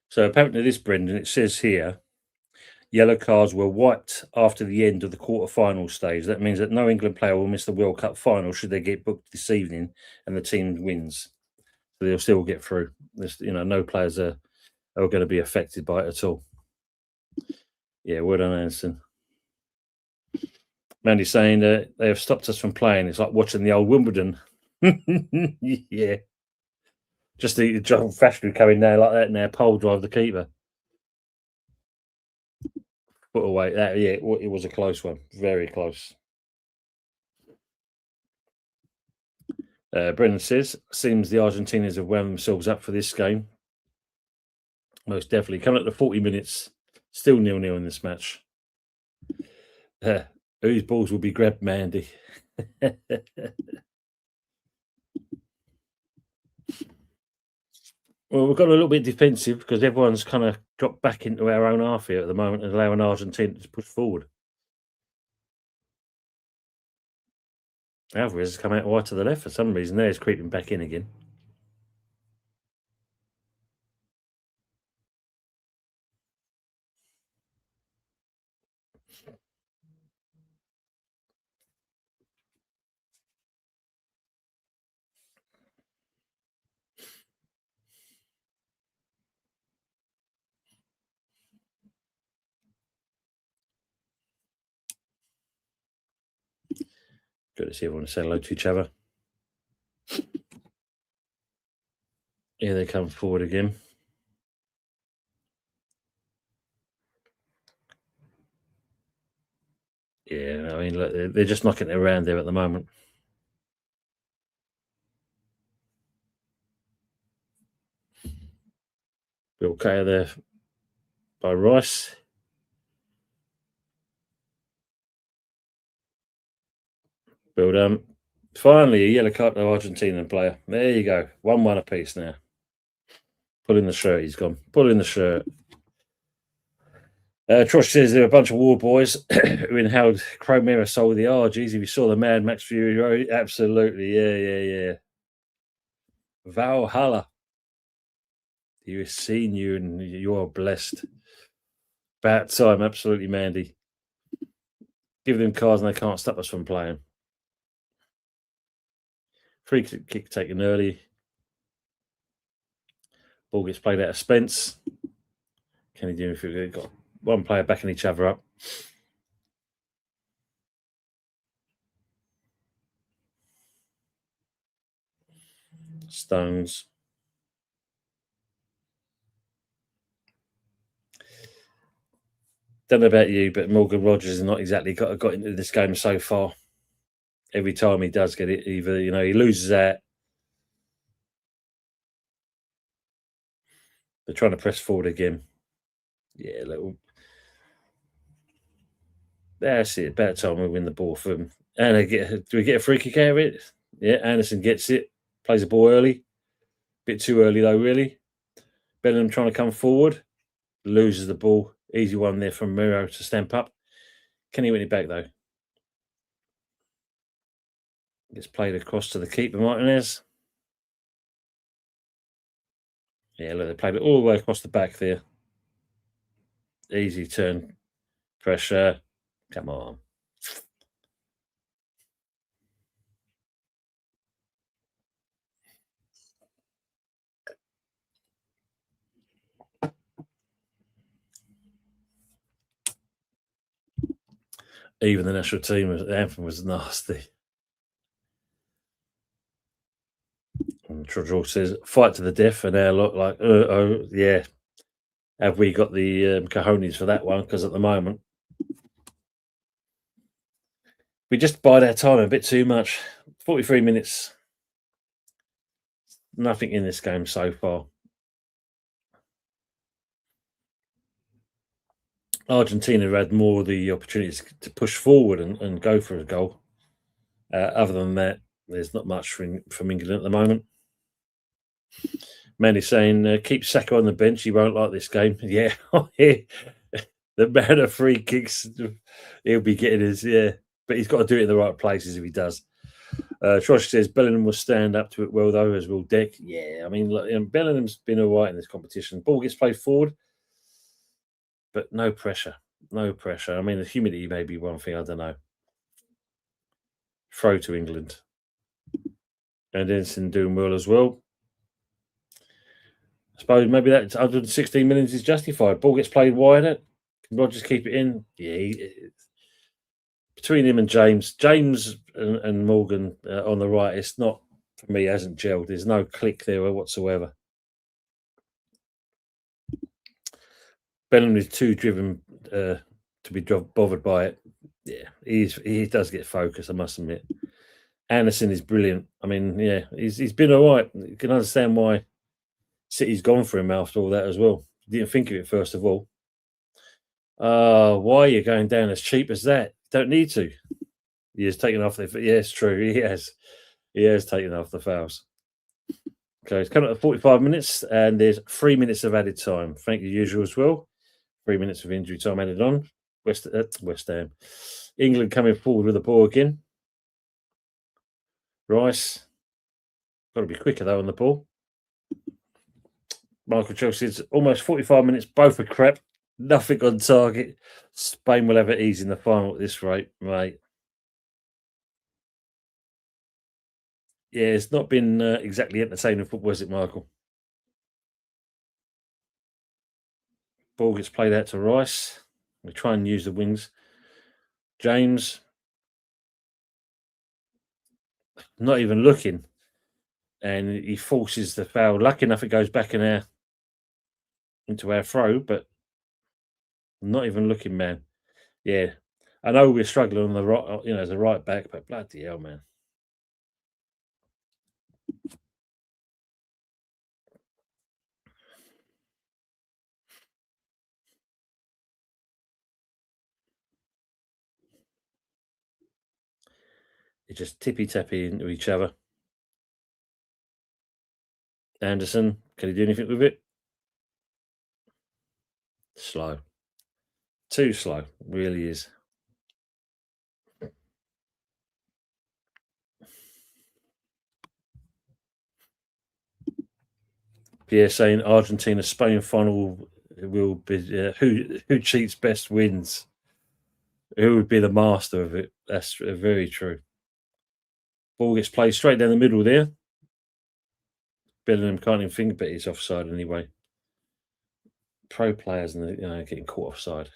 So apparently this, Brendan, it says here, yellow cards were wiped after the end of the quarter-final stage. That means that no England player will miss the World Cup final should they get booked this evening and the team wins. So they'll still get through. There's, no players are going to be affected by it at all. Yeah, well done, Anderson. Mandy's saying that they have stopped us from playing. It's like watching the old Wimbledon. Yeah. Just the John Fashanu coming down like that now, pole drive the keeper. Put away. It was a close one. Very close. Brendan says, seems the Argentinians have wound themselves up for this game. Most definitely. Coming up to 40 minutes, still 0-0 in this match. Whose balls will be grabbed, Mandy? Well, we've got a little bit defensive because everyone's kind of dropped back into our own half here at the moment and allowing Argentina to push forward. Alvarez has come out wide to the left for some reason. There, he's creeping back in again. Good to see everyone say hello to each other. Here they come forward again. Yeah, I mean, look, they're just knocking it around there at the moment. Bill K there by Rice. Build finally a yellow card to Argentina player. There you go. 1-1 apiece now. Pull in the shirt, he's gone. Pull in the shirt. Trosh says there are a bunch of war boys who inhaled chrome soul with the geez, if you saw the Mad Max Fury Road, absolutely. Yeah. Valhalla. You have seen you and you are blessed. About time, absolutely, Mandy. Give them cards and they can't stop us from playing. Free kick taken early. Ball gets played out of Spence. Can he do anything? They've got one player backing each other up. Stones. Don't know about you, but Morgan Rogers has not exactly got into this game so far. Every time he does get it, either he loses out. They're trying to press forward again. Yeah, that's it. About time we win the ball for them. And do we get a free kick out of it? Yeah, Anderson gets it. Plays the ball early. Bit too early though, really. Bellingham trying to come forward. Loses the ball. Easy one there from Miro to stamp up. Can he win it back though? Gets played across to the keeper, Martinez. Yeah, look, they played it all the way across the back there. Easy turn. Pressure. Come on. Even the national team anthem was nasty. And Trudell says, fight to the death, and now look like, oh, yeah. Have we got the cojones for that one? Because at the moment, we just bide our time a bit too much. 43 minutes. Nothing in this game so far. Argentina have had more of the opportunities to push forward and go for a goal. Other than that, there's not much from England at the moment. Manny's saying, keep Saka on the bench. He won't like this game. Yeah. The man of free kicks, he'll be getting his, yeah. But he's got to do it in the right places if he does. Trosh says Bellingham will stand up to it well, though, as will Deck. Yeah, I mean, look, Bellingham's been all right in this competition. Ball gets played forward, but no pressure. No pressure. I mean, the humidity may be one thing, I don't know. Throw to England. And Edison doing well as well. I suppose maybe that 116 minutes is justified. Ball gets played wider. Can Rogers keep it in? Yeah. Between him and James and Morgan on the right, it's not, for me, hasn't gelled. There's no click there whatsoever. Bellingham is too driven to be bothered by it. Yeah, he does get focused, I must admit. Anderson is brilliant. I mean, yeah, he's been all right. You can understand why City's gone for him after all that as well. Didn't think of it first of all. Why are you going down as cheap as that? Don't need to. He has taken off the. Yes, true. He has. He has taken off the fouls. Okay, it's coming up to 45 minutes, and there's 3 minutes of added time. Thank you, usual as well. 3 minutes of injury time added on. West Ham. England coming forward with the ball again. Rice. Got to be quicker though on the ball. Michael Chelsea's almost 45 minutes. Both are crap. Nothing on target. Spain will have it easy in the final at this rate, mate. Yeah, it's not been exactly entertaining football, has it, Michael? Ball gets played out to Rice. We try and use the wings. James. not even looking, and he forces the foul. Lucky enough, it goes back into our throw, but not even looking, man. Yeah, I know we're struggling on the right, as a right back, but bloody hell, man, they just tippy tappy into each other. Anderson, can he do anything with it? Slow, too slow, really is. Pierre saying Argentina Spain final will be who cheats best wins. Who would be the master of it? That's very true. Ball gets played straight down the middle there. Bellingham can't even think, but it's offside anyway. Pro players and getting caught offside.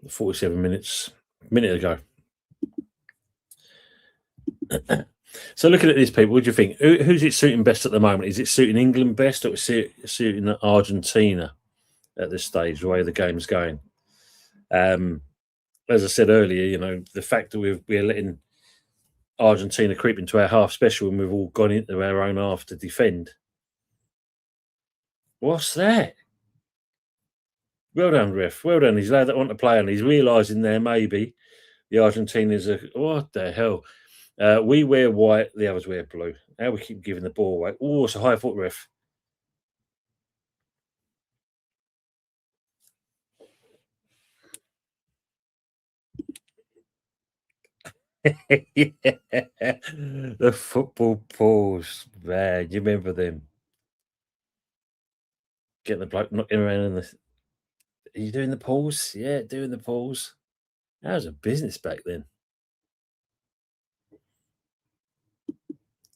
47 minutes, minute ago. So looking at these people, what do you think? Who's it suiting best at the moment? Is it suiting England best, or is it suiting Argentina at this stage, the way the game's going? Um, as I said earlier, the fact that we're letting Argentina creep into our half, especially when we've all gone into our own half to defend. What's that? Well done, ref. Well done. He's allowed that one to play, and he's realising there maybe the Argentinians are. What the hell? We wear white, the others wear blue. How we keep giving the ball away. Oh, it's a high foot ref. Yeah. The football balls, man. You remember them? Getting the bloke knocking around in the. Are you doing the pause? Yeah, doing the pause. That was a business back then.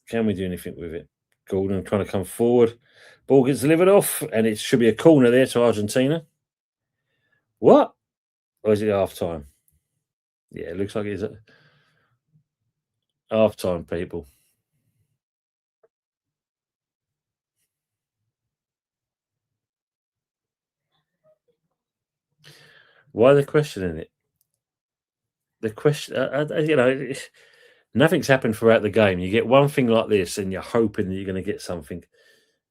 Can we do anything with it? Gordon trying to come forward. Ball gets delivered off, and it should be a corner there to Argentina. What? Or is it half time? Yeah, it looks like it's at half time, people. Why are they questioning it? The question, nothing's happened throughout the game. You get one thing like this, and you're hoping that you're going to get something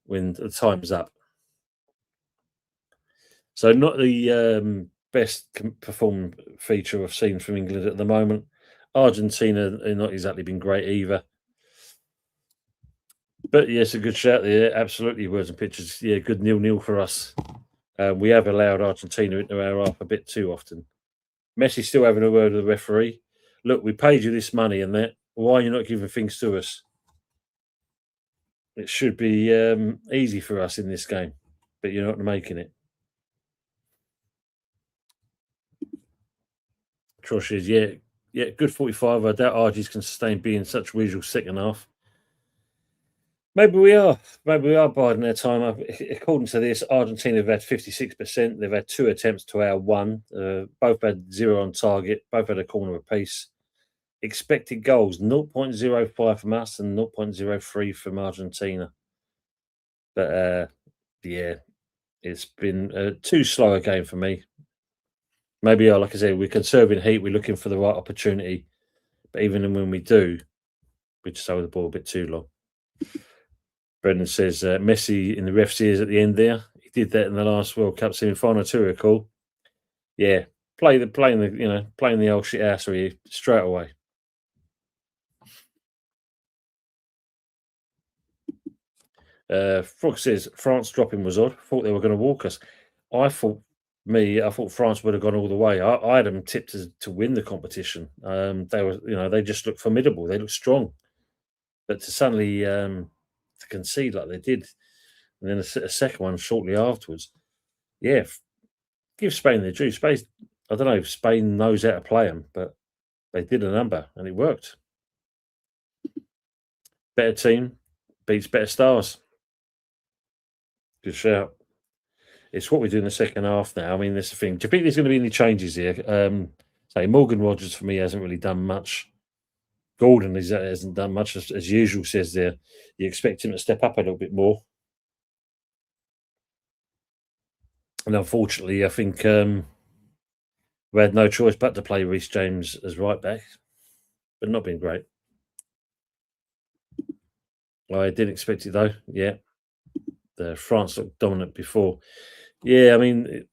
when the time's up. So, not the best performed feature I've seen from England at the moment. Argentina are not exactly been great either. But yes, a good shout there. Absolutely, words and pictures. Yeah, good 0-0 for us. We have allowed Argentina into our half a bit too often. Messi still having a word with the referee. Look, we paid you this money and that. Why are you not giving things to us? It should be easy for us in this game, but you're not making it. Trosh is, yeah, good 45. I doubt Argies can sustain being such visual second half. Maybe we are. Maybe we are biding their time. According to this, Argentina have had 56%. They've had 2 attempts to our 1. Both had 0 on target. Both had a corner apiece. Expected goals 0.05 from us and 0.03 from Argentina. But yeah, it's been too slow a game for me. Maybe, like I said, we're conserving heat. We're looking for the right opportunity. But even when we do, we just hold the ball a bit too long. Brendan says Messi in the ref's ears at the end there. He did that in the last World Cup semi-final too, recall. Yeah, playing the old shit ass for you straight away. Frog says France dropping was odd. Thought they were going to walk us. I thought France would have gone all the way. I had them tipped to win the competition. They just looked formidable. They looked strong, but to suddenly to concede like they did, and then a second one shortly afterwards. Yeah, give Spain their due. Spain, I don't know if Spain knows how to play them, but they did a number and it worked. Better team beats better stars. Good shout. It's what we do in the second half now. I mean, that's the thing. Do you think there's going to be any changes here? Say Morgan Rogers for me hasn't really done much. Gordon hasn't done much as usual. Says there, you expect him to step up a little bit more, and unfortunately, I think we had no choice but to play Reece James as right back, but not been great. I didn't expect it though. Yeah, the France looked dominant before. Yeah, I mean,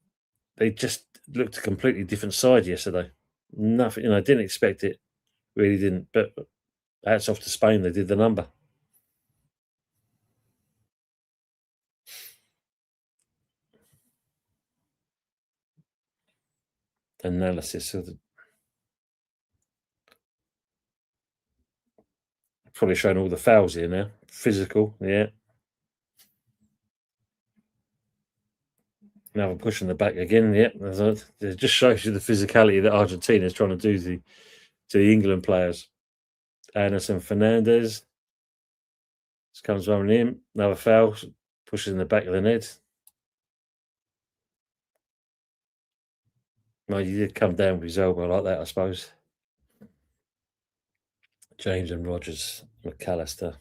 they just looked a completely different side yesterday. Nothing, I didn't expect it. Really didn't. But hats off to Spain. They did the number. Analysis of the, probably showing all the fouls here now. Physical, yeah. Now I'm pushing the back again. Yeah, it just shows you the physicality that Argentina is trying to do to the England players. Anderson Fernandez just comes running in. Another foul, pushes in the back of the net. Well, you did come down with his elbow like that, I suppose. James and Rogers, McAllister.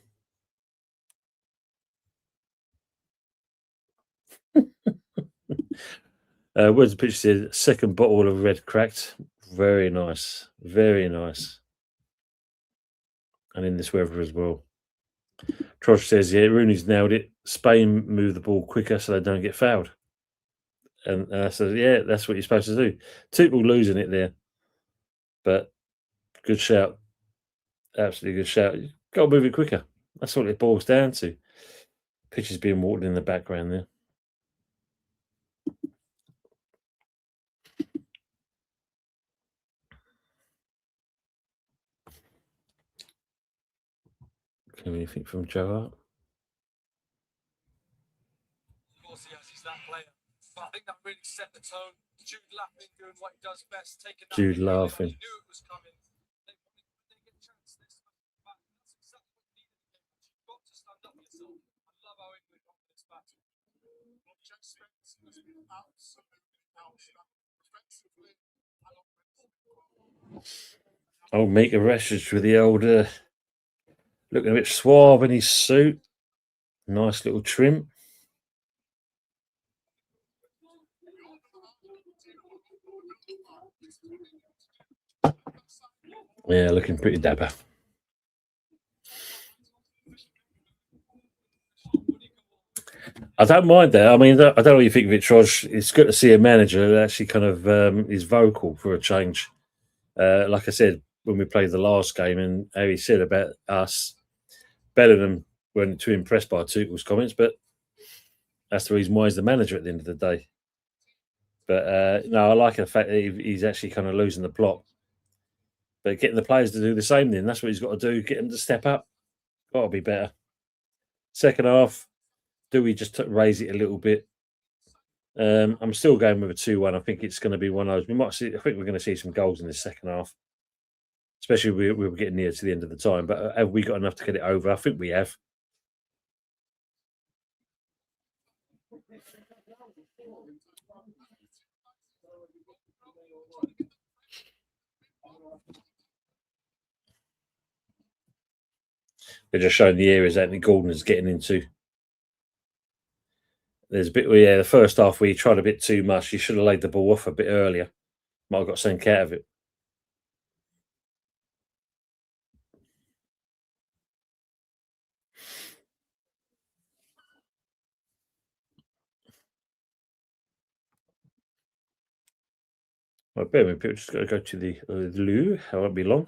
Words of pitch said second bottle of red cracked. Very nice. Very nice. And in this weather as well. Trosh says, yeah, Rooney's nailed it. Spain move the ball quicker so they don't get fouled. And I said, yeah, that's what you're supposed to do. Tuchel losing it there. But good shout. Absolutely good shout. You've got to move it quicker. That's what it boils down to. Pitch is being watered in the background there. Can anything from Joe Hart? Of course he has, he's that player. But I think that really set the tone. Jude laughing, doing what he does best, taking that. Jude Like laughing. you knew it was coming. They get a chance. That's exactly what you needed. You've got to stand up for yourself. I love how England got this back. Oh, Mika Rashford with the old looking a bit suave in his suit. Nice little trim. Yeah, looking pretty dapper. I don't mind that. I mean, I don't know what you think of it, Trosh. It's good to see a manager that actually kind of is vocal for a change. Like I said, when we played the last game, and how he said about us, Bellingham weren't too impressed by Tuchel's comments, but that's the reason why he's the manager at the end of the day. But no, I like the fact that he's actually kind of losing the plot. But getting the players to do the same, then that's what he's got to do. Get them to step up. Got to be better. Second half, do we just raise it a little bit? I'm still going with a 2-1. I think it's going to be one of those. We might see. I think we're going to see some goals in the second half, especially we were getting near to the end of the time. But have we got enough to get it over? I think we have. They're just showing the areas Anthony Gordon is getting into. There's a bit, yeah, the first half we tried a bit too much. You should have laid the ball off a bit earlier. Might have got sent out of it. Well, bear with me, people. Just got to go to the loo. I won't be long.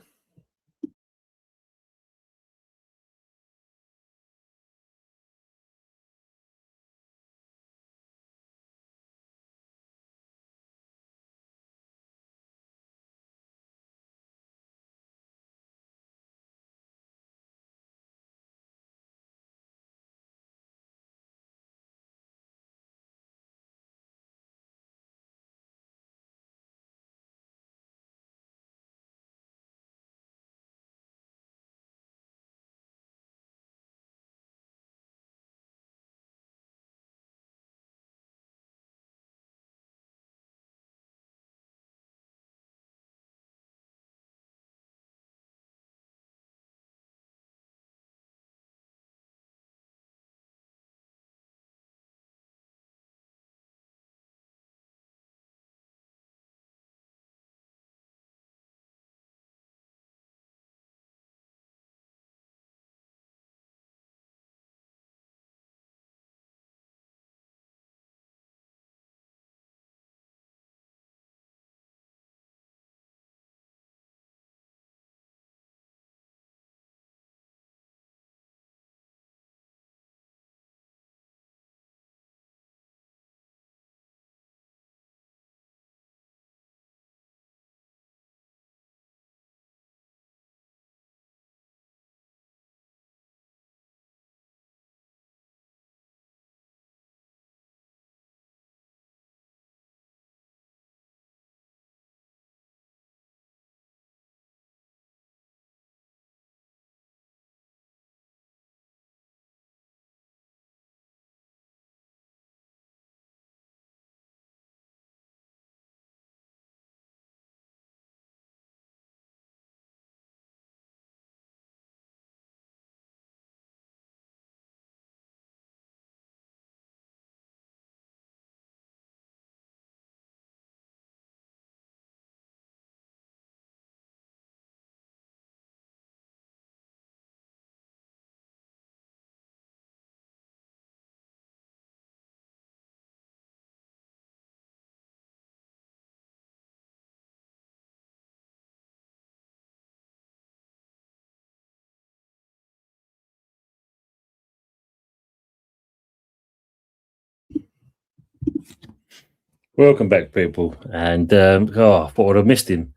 Welcome back, people. And I thought I'd have missed him.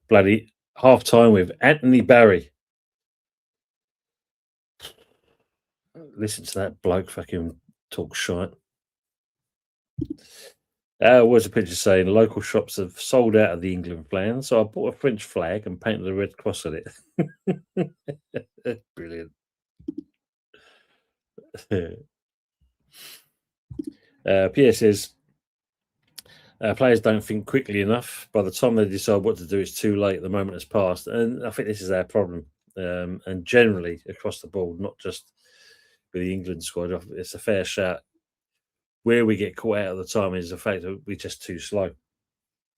Bloody half time with Anthony Barry. Listen to that bloke fucking talk shite. Was a picture saying local shops have sold out of the England plan, so I bought a French flag and painted a red cross on it. Brilliant. PS says players don't think quickly enough. By the time they decide what to do, it's too late. The moment has passed, and I think this is our problem. And generally across the board, not just with the England squad, it's a fair shout. Where we get caught out of the time is the fact that we're just too slow.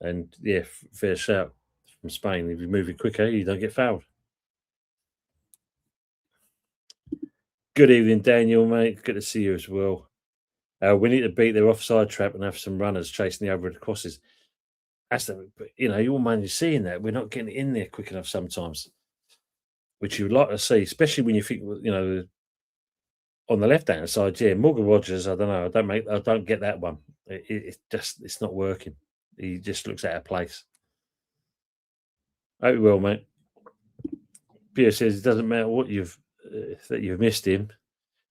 And yeah, fair shout from Spain. If you're moving quicker, you don't get fouled. Good evening, Daniel, mate. Good to see you as well. We need to beat their offside trap and have some runners chasing the overhead crosses. That's the, you all mind seeing that. We're not getting in there quick enough sometimes, which you would like to see, especially when you think, on the left hand side. Yeah, Morgan Rogers. I don't know. I don't get that one. It's not working. He just looks out of place. Hope you will, mate. Pierre says it doesn't matter what that you've missed him.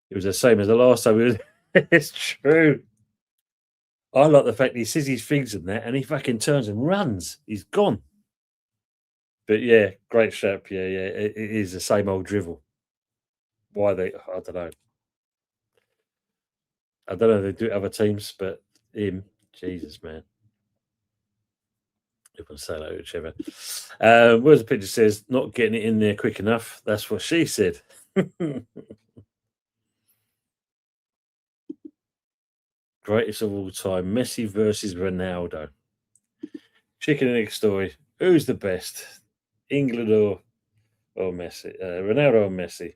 It was the same as the last time. It's true. I like the fact he says his things and that, and he fucking turns and runs. He's gone. But yeah, great shout, Pierre. Yeah, it is the same old drivel. Why I don't know. I don't know. They do other teams, but him, Jesus, man. You can say that, whichever. Where's the picture says, not getting it in there quick enough. That's what she said. Greatest of all time, Messi versus Ronaldo. Chicken and egg story. Who's the best? England or Messi? Ronaldo or Messi?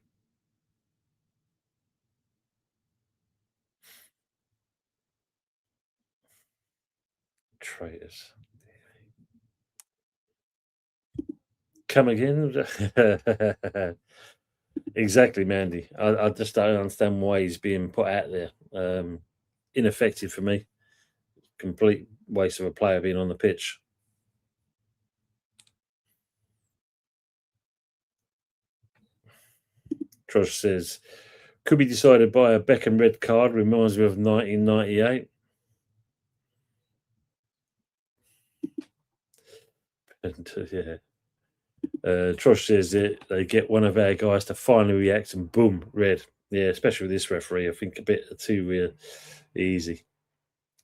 Traitors. Come again? Exactly, Mandy. I just don't understand why he's being put out there. Ineffective for me. Complete waste of a player being on the pitch. Trosh says, could be decided by a Beckham red card. Reminds me of 1998. And yeah. Trosh says that they get one of our guys to finally react and boom, red. Yeah, especially with this referee. I think a bit too easy.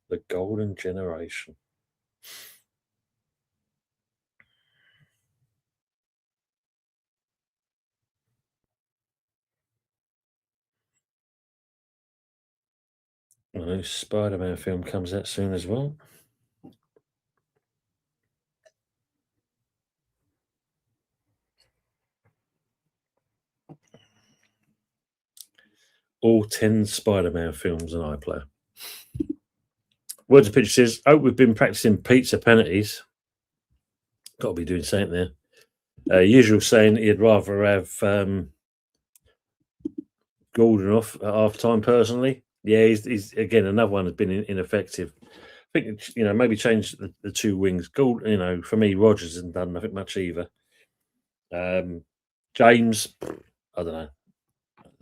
The golden generation. A new Spider-Man film comes out soon as well. All 10 Spider-Man films on iPlayer. Words of Picture says, oh, we've been practicing pizza penalties. Got to be doing something there. Usual saying he'd rather have Gordon off at half time personally. Yeah, he's again another one has been ineffective. I think maybe change the two wings. Gold, for me, Rogers hasn't done nothing much either. James, I don't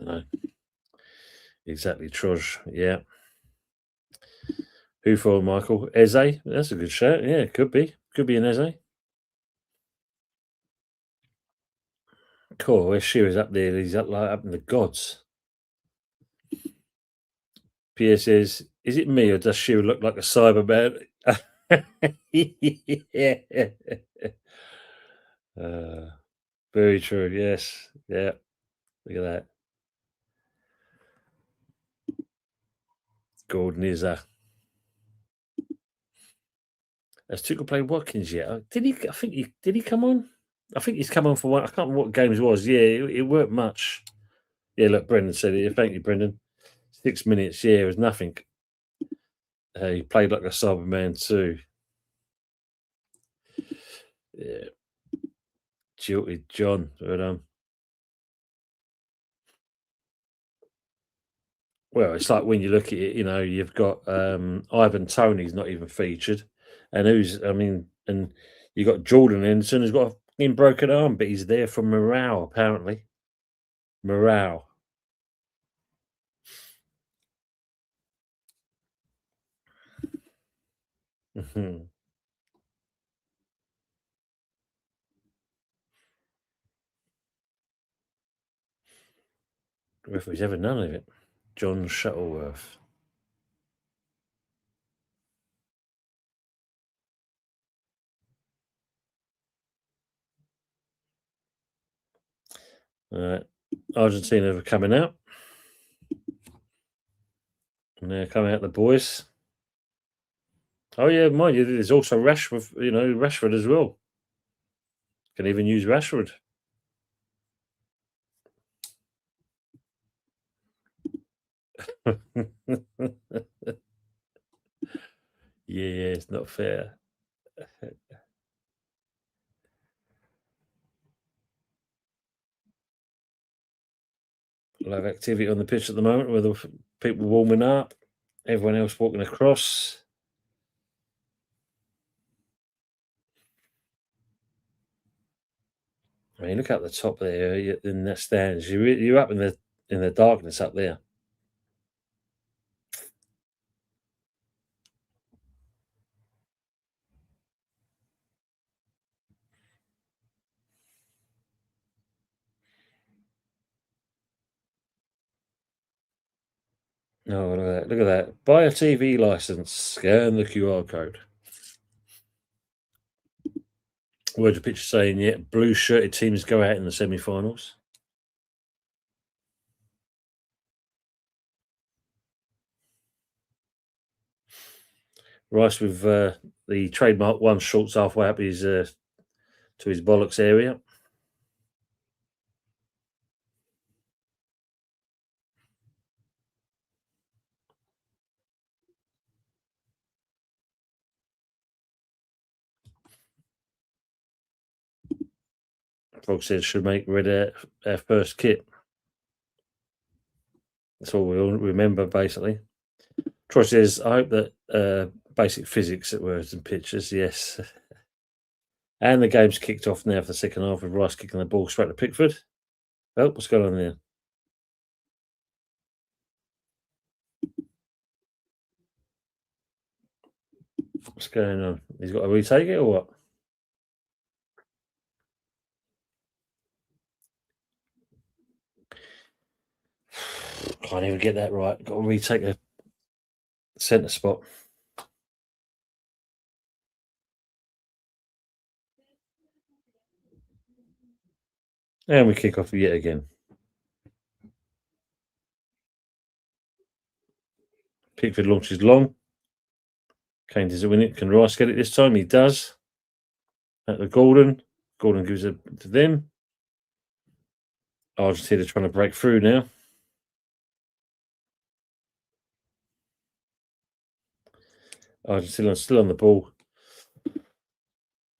know. Exactly, Troj. Yeah. Who for Michael? Eze? That's a good shout. Yeah, could be. Could be an Eze. Cool. Where's Shearer's up there? He's up in the gods. PS is it me or does Shearer look like a Cyberman? Yeah. Very true. Yes. Yeah. Look at that. Gordon is Has Tuchel played Watkins yet? Did he? I think did he come on? I think he's come on for one. I can't remember what games it was. Yeah, it weren't much. Yeah, look, Brendan said it. Thank you, Brendan. 6 minutes. Yeah, it was nothing. He played like a Cyberman too. Yeah. Jilted John. But, Well, it's like when you look at it, you've got Ivan Toney's not even featured, and and you got Jordan Henderson who's got a fucking broken arm, but he's there for morale apparently. Morale. Mhm. Referee's ever none of it. John Shuttleworth. Argentina are coming out. And they're coming out the boys. Oh yeah, mind you, there's also Rashford, Rashford as well. Can even use Rashford. Yeah, it's not fair. A lot of activity on the pitch at the moment with the people warming up, everyone else walking across. I mean, look at the top there in the stands. You're up in the darkness up there. Oh, look at that! Look at that! Buy a TV license. Scan the QR code. Word of picture saying, yeah, blue shirted teams go out in the semi-finals. Rice with the trademark one shorts halfway up his to his bollocks area. Frog says should make red our first kit. That's all we all remember basically. Troy says, I hope that basic physics at words and pictures, yes. And the game's kicked off now for the second half with Rice kicking the ball straight to Pickford. Oh, what's going on there? What's going on? He's got to retake it or what? Can't even get that right. Got to retake the centre spot. And we kick off yet again. Pickford launches long. Kane does it win it. Can Rice get it this time? He does. At the Gordon. Gordon gives it to them. Argentina trying to break through now. Argentina still on the ball.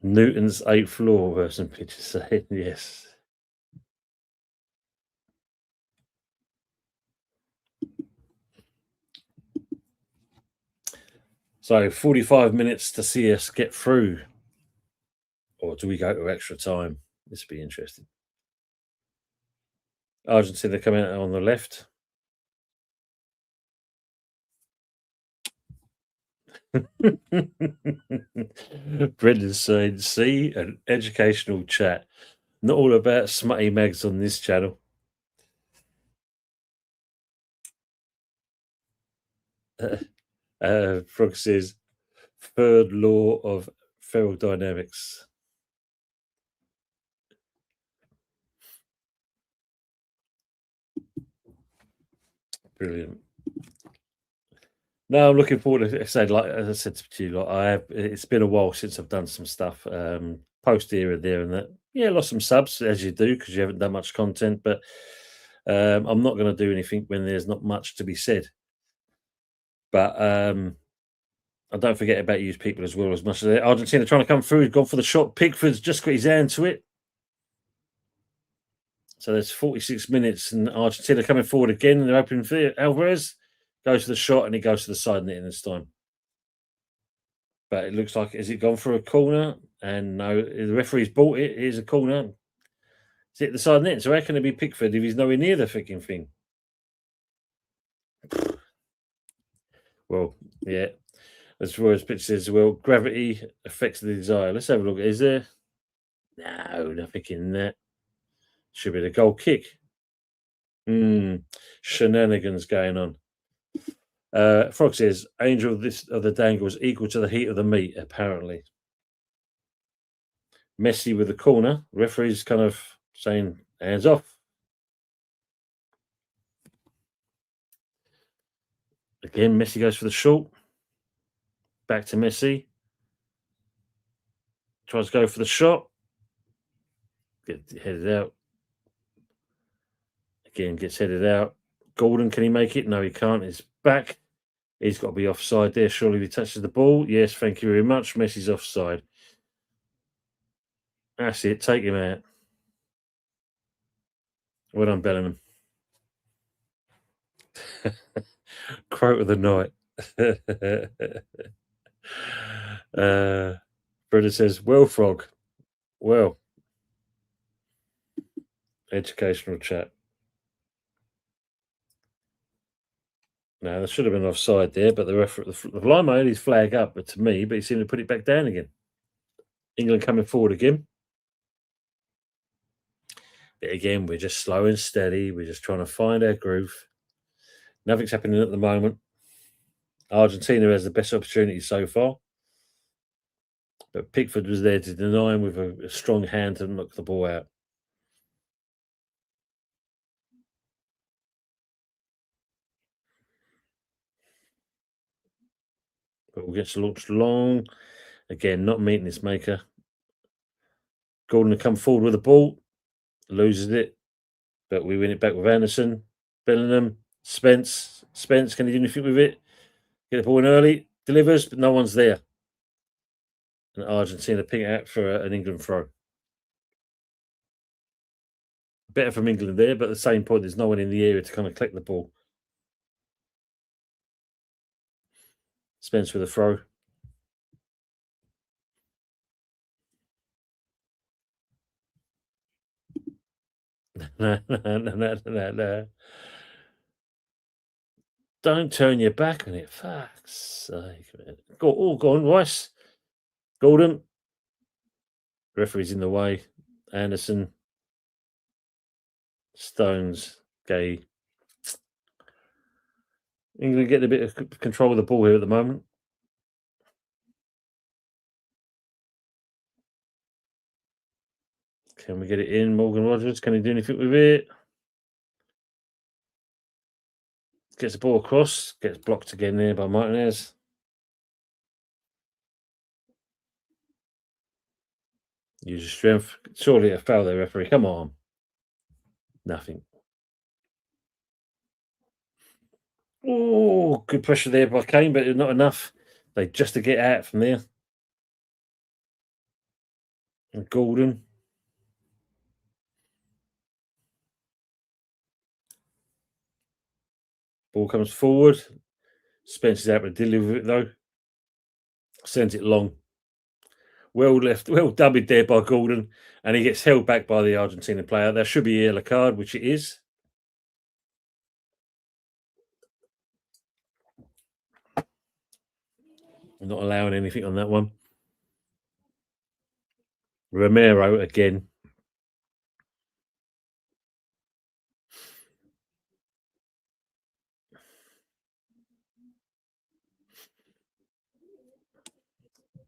Newton's 8th floor, version picture saying yes. So 45 minutes to see us get through. Or do we go to extra time? This will be interesting. Argentina coming out on the left. Brendan saying, see, an educational chat. Not all about smutty mags on this channel. Frog says, third law of ferrodynamics. Brilliant. No, I'm looking forward to. Say, like as I said to you, it's been a while since I've done some stuff. Post here and there and that. Yeah, lost some subs as you do because you haven't done much content. But I'm not going to do anything when there's not much to be said. But I don't forget about you people as well. As much as Argentina trying to come through, he's gone for the shot. Pickford's just got his hand to it. So there's 46 minutes, and Argentina coming forward again. And they're opening for Alvarez. Goes for the shot and he goes to the side netting this time. But it looks like, has it gone for a corner? And no, the referee's bought it. Here's a corner. Is it the side net? So how can it be Pickford if he's nowhere near the freaking thing? Well, yeah. As far as pitch says, well, gravity affects the desire. Let's have a look. Is there? No, nothing in that. Should be the goal kick. Shenanigans going on. Frog says, Angel of the dangle is equal to the heat of the meat, apparently. Messi with the corner. Referee's kind of saying, hands off. Again, Messi goes for the short. Back to Messi. Tries to go for the shot. Get headed out. Again, gets headed out. Gordon, can he make it? No, he can't. It's back. He's got to be offside there. Surely if he touches the ball. Yes, thank you very much. Messi's offside. That's it. Take him out. Well done, Bellingham. Quote of the night. Brother says, well, Frog. Well. Educational chat. Now, there should have been offside there, but the lineman had his flag up, but to me, but he seemed to put it back down again. England coming forward again. But again, we're just slow and steady. We're just trying to find our groove. Nothing's happening at the moment. Argentina has the best opportunity so far. But Pickford was there to deny him with a strong hand to knock the ball out. But we'll get to Watchalong. Again, not meeting this maker. Gordon to come forward with the ball. Loses it. But we win it back with Anderson. Bellingham. Spence. Spence, can he do anything with it? Get the ball in early. Delivers, but no one's there. And Argentina pick it out for an England throw. Better from England there, but at the same point, there's no one in the area to kind of collect the ball. Spence with a throw. No. Don't turn your back on it. Fuck's sake. Go on, Rice. Gordon. Referee's in the way. Anderson. Stones. Gay. England getting a bit of control of the ball here at the moment. Can we get it in? Morgan Rogers, can he do anything with it? Gets the ball across. Gets blocked again there by Martinez. Use your strength. Surely a foul there, referee. Come on. Nothing. Oh, good pressure there by Kane, but not enough. They just to get out from there. And Gordon. Ball comes forward. Spence is able to deliver it though. Sends it long. Well left, well dubbed there by Gordon, and he gets held back by the Argentina player. There should be a yellow card, which it is. Not allowing anything on that one. Romero again.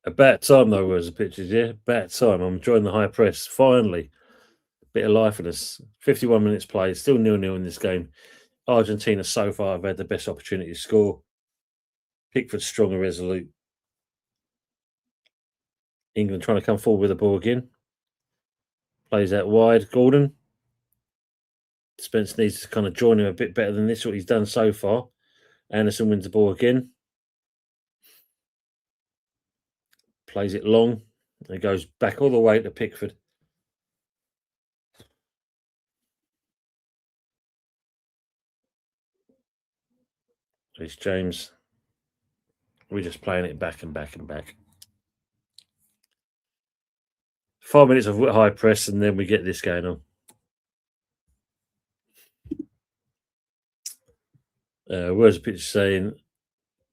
About time though, was the pictures, yeah. About time. I'm enjoying the high press. Finally, bit of life in us. 51 minutes played, still 0-0 in this game. Argentina so far have had the best opportunity to score. Pickford strong and resolute. England trying to come forward with the ball again. Plays out wide. Gordon. Spence needs to kind of join him a bit better than this, what he's done so far. Anderson wins the ball again. Plays it long. It goes back all the way to Pickford. Reece James. We're just playing it back and back and back. 5 minutes of high press, and then we get this going on. Where's the picture saying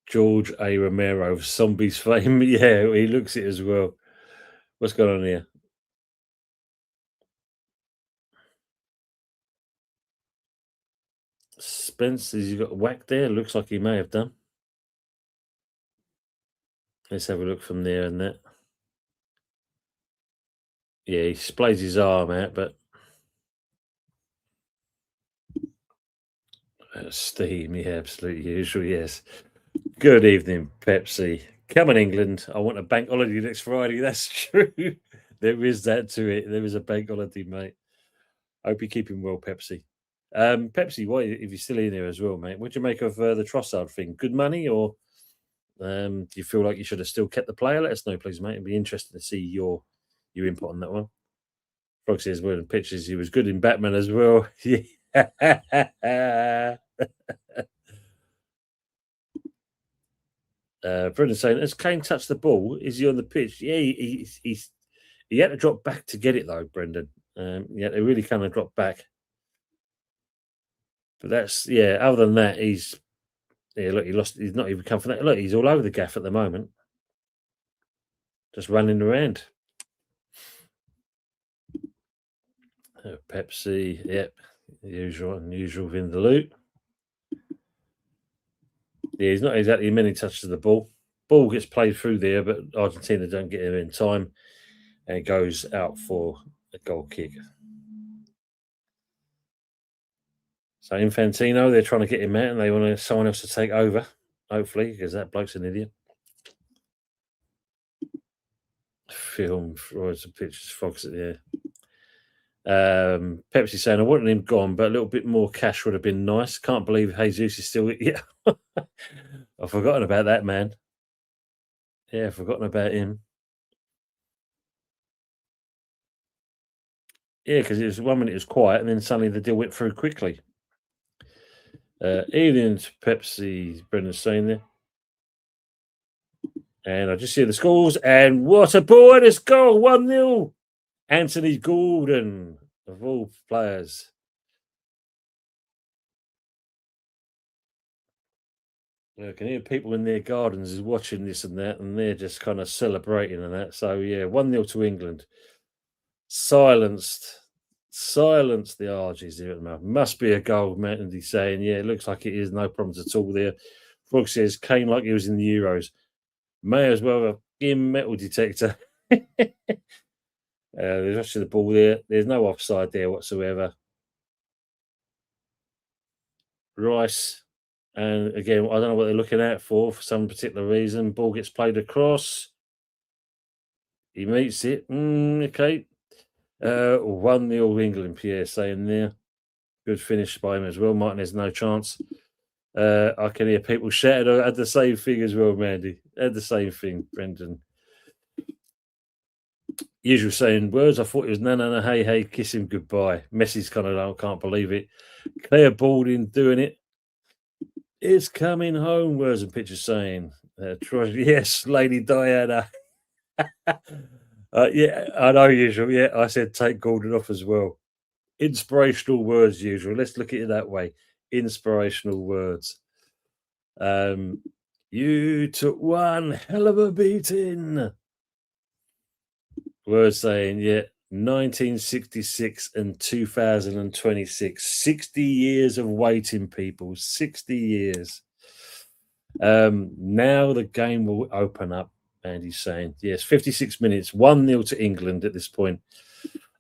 George A. Romero of Zombies fame? Yeah, he looks it as well. What's going on here? Spence, has he got whacked there? Looks like he may have done. Let's have a look from there and that. Yeah, he splays his arm out, but steam, yeah, absolutely usual, yes. Good evening, Pepsi. Come on, England. I want a bank holiday next Friday. That's true. There is that to it. There is a bank holiday, mate. Hope you're keeping well, Pepsi. Pepsi, why if you're still in here as well, mate? What do you make of the Trossard thing? Good money, or do you feel like you should have still kept the player? Let us know, please, mate. It'd be interesting to see your input on that one. Frog says, well, in pictures, he was good in Batman as well. Yeah. Brendan's saying, has Kane touched the ball? Is he on the pitch? Yeah, he had to drop back to get it though, Brendan. Yeah, they really kind of dropped back. But that's other than that, he's look, he's not even come from that. Look, he's all over the gaff at the moment. Just running around. Pepsi, yep. Unusual Vindaloo. Yeah, he's not exactly many touches of the ball. Ball gets played through there, but Argentina don't get him in time, and it goes out for a goal kick. So Infantino, they're trying to get him out, and they want someone else to take over, hopefully, because that bloke's an idiot. Film, Royals and Pictures, Fox, yeah. Pepsi saying, I wanted him gone, but a little bit more cash would have been nice. Can't believe Jesus is still. Yeah. I've forgotten about that, man. Yeah, I've forgotten about him. Yeah, because it was 1 minute it was quiet, and then suddenly the deal went through quickly. Aliens, Pepsi, Brendan's saying there. And I just see the scores, and what a ball and a goal, 1-0. Anthony Gordon, of all players. I can hear people in their gardens is watching this and that, and they're just kind of celebrating and that. So, yeah, 1-0 to England. Silenced the Argies here at the moment. Must be a goal, man. He's saying, yeah, it looks like it is. No problems at all there. Frog says, Kane like he was in the Euros. May as well have in metal detector. There's actually the ball there. There's no offside there whatsoever. Rice. And again, I don't know what they're looking at for some particular reason. Ball gets played across. He meets it. Okay. 1-0 England, Pierre saying there. Good finish by him as well. Martinez, no chance. I can hear people shouting. I had the same thing as well, Mandy. Had the same thing, Brendan. Usual saying words. I thought it was no, hey, kiss him goodbye. Messi's kind of, I can't believe it. Claire Balding doing it. It's coming home, words and pictures saying. Yes, Lady Diana. Yeah, I know, usual. Yeah, I said take Gordon off as well. Inspirational words, usual. Let's look at it that way. Inspirational words. You took one hell of a beating. Words saying, 1966 and 2026. 60 years of waiting, people. 60 years. Now the game will open up, Andy's saying. Yes, 56 minutes, 1-0 to England at this point.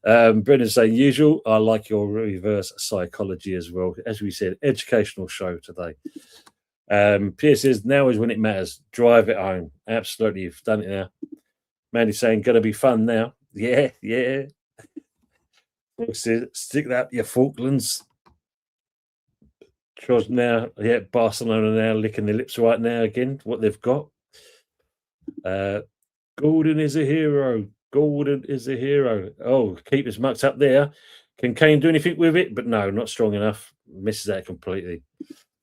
Brendan's saying, usual, I like your reverse psychology as well. As we said, educational show today. Pierre says, now is when it matters. Drive it home. Absolutely, you've done it now. Mandy's saying, going to be fun now. Yeah. Stick that up your Falklands. Troz now, Barcelona now licking their lips right now again, what they've got. Gordon is a hero. Oh, keeper's mucked up there. Can Kane do anything with it? But no, not strong enough. Misses that completely.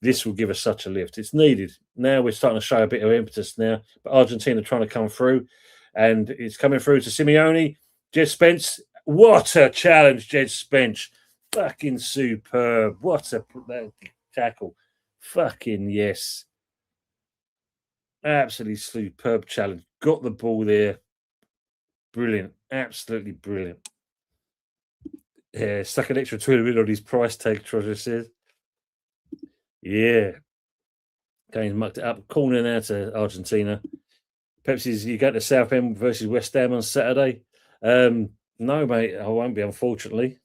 This will give us such a lift. It's needed. Now we're starting to show a bit of impetus now. But Argentina trying to come through, and it's coming through to Simeone. Jed Spence. What a challenge, Jed Spence. Fucking superb. What a tackle. Fucking yes. Absolutely superb challenge. Got the ball there. Brilliant. Absolutely brilliant. Yeah, stuck an extra 2 on his price tag, Trotter says. Yeah. Gaines mucked it up. Corner now to Argentina. Pepsi's, you go to Southend versus West Ham on Saturday. No, mate, I won't be, unfortunately.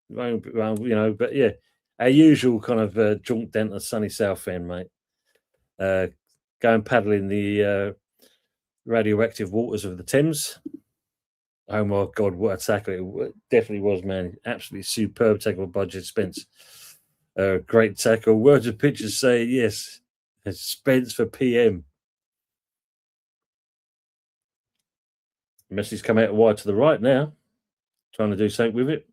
Won't be, well, you know, but yeah, our usual kind of jaunt down to sunny Southend, mate. Go and paddle in the radioactive waters of the Thames. Oh my God, what a tackle! It definitely was, man. Absolutely superb tackle by Jed Spence. Great tackle. Words of pictures say yes. It's Spence for PM. Messi's come out wide to the right now, trying to do something with it.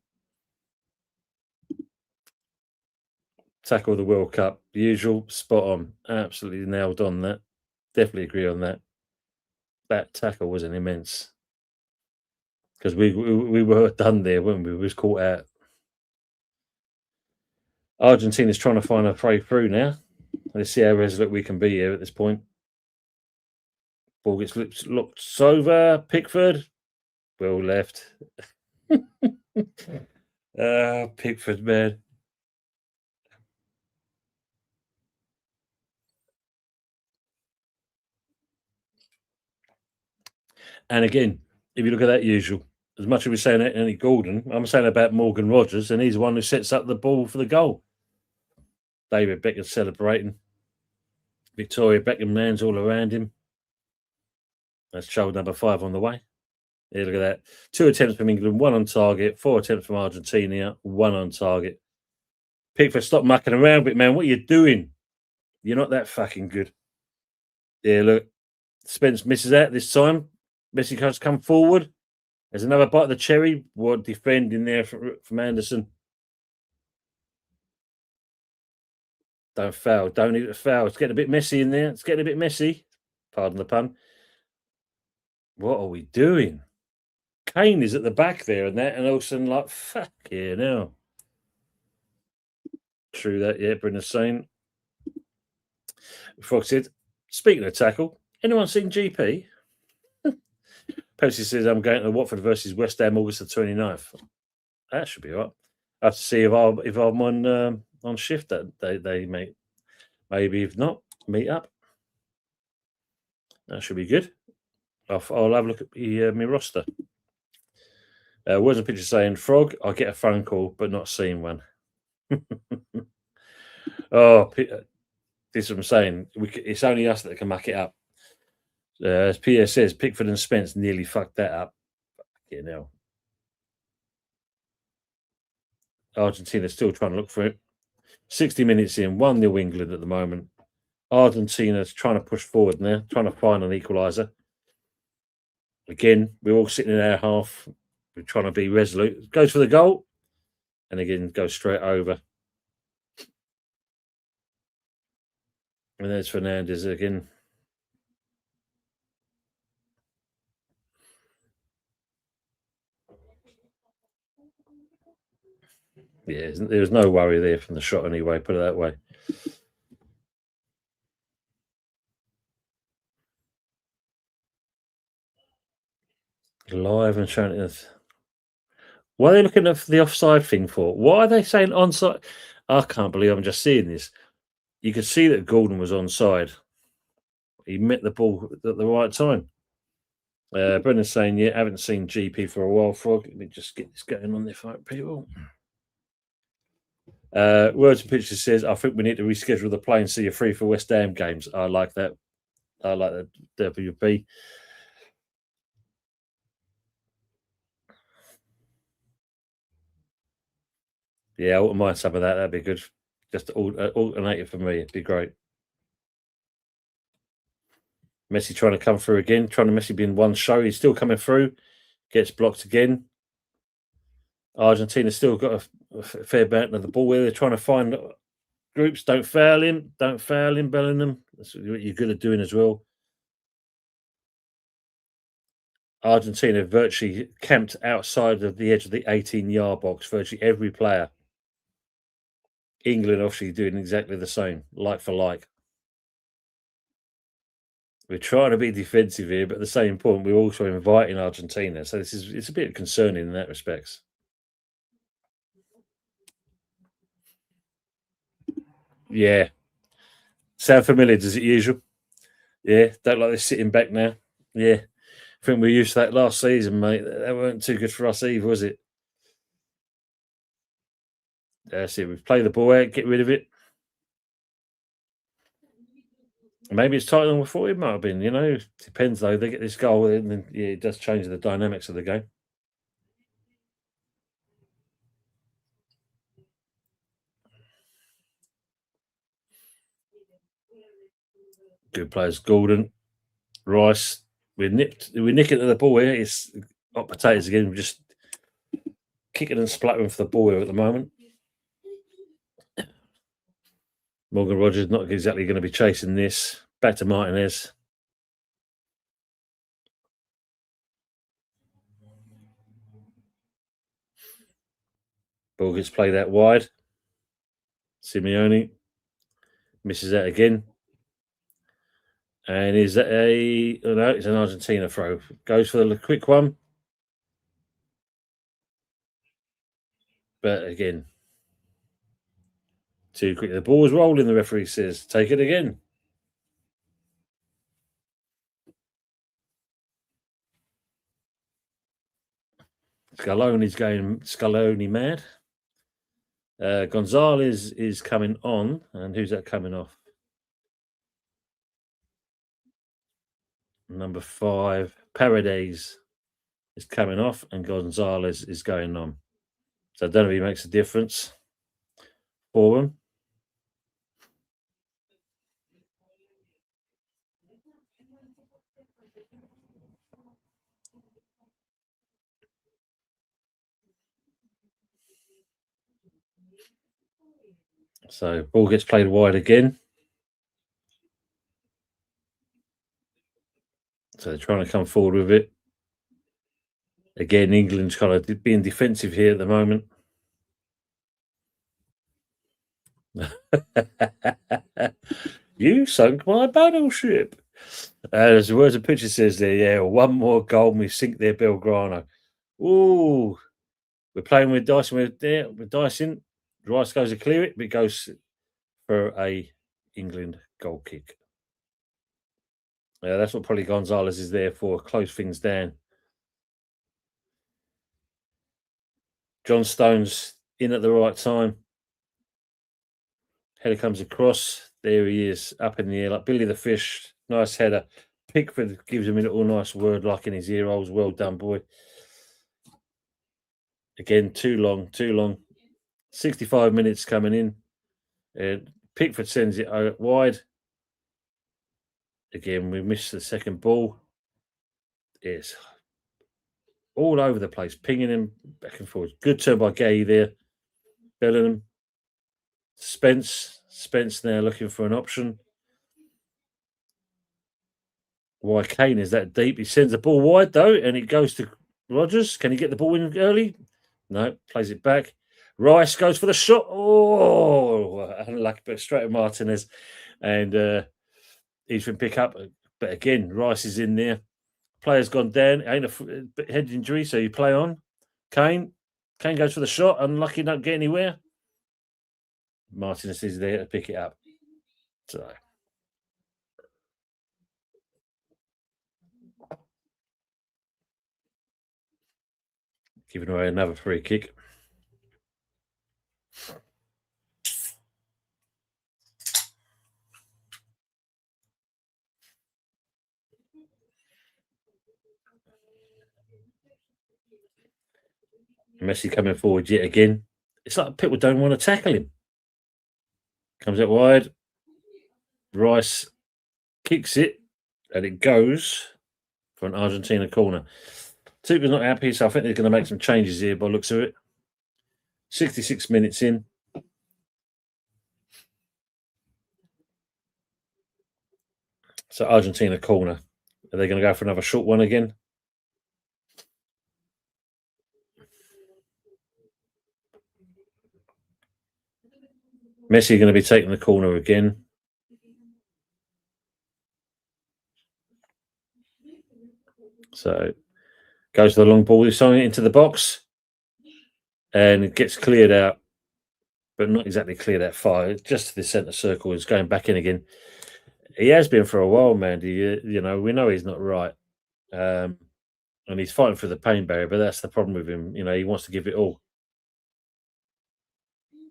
Tackle of the World Cup, the usual, spot on, absolutely nailed on that. Definitely agree on that. That tackle was an immense, because we were done there, weren't we? We was caught out. Argentina's trying to find a way through now. Let's see how resolute we can be here at this point. Ball gets looked over. Pickford, well left. Pickford, man. And again, if you look at that usual, as much as we're saying that Anthony Gordon, I'm saying about Morgan Rogers, and he's the one who sets up the ball for the goal. David Beckham celebrating. Victoria Beckham lands all around him. That's child number 5 on the way. Yeah, look at that. 2 attempts from England, 1 on target. 4 attempts from Argentina, 1 on target. Pickford, stop mucking around with it, man. What are you doing? You're not that fucking good. Yeah, look. Spence misses out this time. Messi has come forward. There's another bite of the cherry. What defending there from Anderson. Don't foul. Don't need to foul. It's getting a bit messy in there. It's getting a bit messy. Pardon the pun. What are we doing? Kane is at the back there and that, and all of a sudden, like, fuck yeah, now. True that, yeah, Brendan's saying. Frog said, speaking of tackle, anyone seen GP? Pepsi says, I'm going to Watford versus West Ham August the 29th. That should be all right. I have to see if I'm on shift that they may. Maybe if not, meet up. That should be good. I'll have a look at my roster. Words and pictures saying, Frog, I'll get a phone call, but not seeing one. Oh, this is what I'm saying. It's only us that can muck it up. As PS says, Pickford and Spence nearly fucked that up. You know. Argentina's still trying to look for it. 60 minutes in, 1-0 England at the moment. Argentina's trying to push forward now, trying to find an equaliser. Again, we're all sitting in our half. We're trying to be resolute. Goes for the goal. And again, goes straight over. And there's Fernandez again. Yeah, there was no worry there from the shot anyway, put it that way. Live and showing it. What are they looking at the offside thing for? Why are they saying onside? I can't believe I'm just seeing this. You could see that Gordon was onside. He met the ball at the right time. Brendan's saying, yeah, I haven't seen GP for a while, Frog. Let me just get this going on there for people. Words and Pictures says, I think we need to reschedule the plane so you're free for West Ham games. I like that. I like that, WP. Yeah, I wouldn't mind some of that. That'd be good. Just to alternate it for me. It'd be great. Messi trying to come through again. Trying to Messi be in one show. He's still coming through. Gets blocked again. Argentina's still got a fair amount of the ball where they're trying to find groups. Don't foul him. Don't foul him, Bellingham. That's what you're good at doing as well. Argentina virtually camped outside of the edge of the 18-yard box, virtually every player. England obviously doing exactly the same, like for like. We're trying to be defensive here, but at the same point, we're also inviting Argentina. So it's a bit concerning in that respect. Yeah. Sound familiar, does it usual? Yeah, don't like this sitting back now. Yeah. I think we used to that last season, mate. That weren't too good for us either, was it? That's it. We play the ball out, get rid of it. Maybe it's tighter than we thought it might have been, Depends though. They get this goal and then it does change the dynamics of the game. Good players, Gordon, Rice. We're nicking at the ball here. It's hot potatoes again. We're just kicking and spluttering for the ball here at the moment. Morgan Rogers not exactly going to be chasing this. Back to Martinez. Ball gets played out wide. Simeone misses that again. And is that no, it's an Argentina throw. Goes for the quick one. But again, too quick. The ball is rolling, the referee says. Take it again. Scaloni's going Scaloni mad. Gonzalez is coming on. And who's that coming off? Number 5, Paredes is coming off, and Gonzalez is going on. So I don't know if he makes a difference for them. So ball gets played wide again. So they're trying to come forward with it. Again, England's kind of being defensive here at the moment. You sunk my battleship. As the words of picture says there, yeah, one more goal and we sink their Belgrano. Ooh, we're playing with Dyson. We're Dyson. Rice goes to clear it, but it goes for a England goal kick. Yeah, that's what probably Gonzalez is there for. Close things down. John Stones in at the right time. Header comes across. There he is, up in the air like Billy the Fish. Nice header. Pickford gives him a little nice word like in his ear holes. Well done, boy. Again, too long. 65 minutes coming in. Pickford sends it out wide. Again, we missed the second ball. It's all over the place, pinging him back and forth. Good turn by Gay there. Bellingham. Spence now looking for an option. Why Kane is that deep? He sends the ball wide though, and it goes to Rogers. Can he get the ball in early? No, plays it back. Rice goes for the shot. Oh, unlucky, but straight at Martinez, and he's been pick up. But again, Rice is in there. Player's gone down. Ain't a head injury, so you play on. Kane goes for the shot. Unlucky, not get anywhere. Martinez is there to pick it up. So giving away another free kick. Messi coming forward yet again. It's like people don't want to tackle him. Comes out wide. Rice kicks it, and it goes for an Argentina corner. Tupa's not happy, so I think they're going to make some changes here by the looks of it. 66 minutes in. So Argentina corner. Are they going to go for another short one again? Messi going to be taking the corner again. So goes to the long ball, he's throwing it into the box, and it gets cleared out, but not exactly cleared out far. Just to the centre circle, is going back in again. He has been for a while, Mandy. You know, we know he's not right, and he's fighting for the pain barrier. But that's the problem with him. You know, he wants to give it all.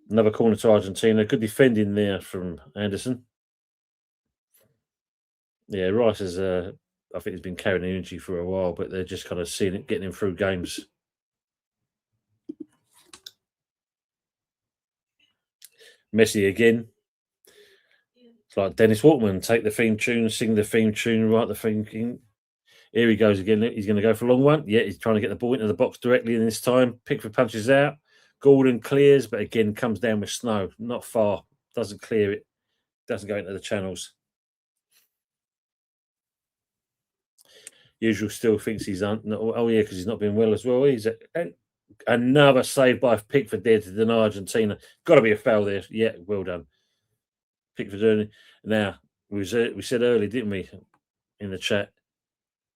Another corner to Argentina. Good defending there from Anderson. Yeah, Rice is. I think he's been carrying energy for a while, but they're just kind of seeing it, getting him through games. Messi again. It's like Dennis Waltman, take the theme tune, sing the theme tune, write the theme tune. Here he goes again. He's going to go for a long one. Yeah, he's trying to get the ball into the box directly in this time. Pickford punches out. Gordon clears, but again comes down with snow. Not far. Doesn't clear it. Doesn't go into the channels. Usual still thinks he's oh yeah, because he's not been well as well. He's another save by Pickford there to deny Argentina. Got to be a foul there. Yeah, well done. Pickford doing it. Now we said earlier, didn't we, in the chat?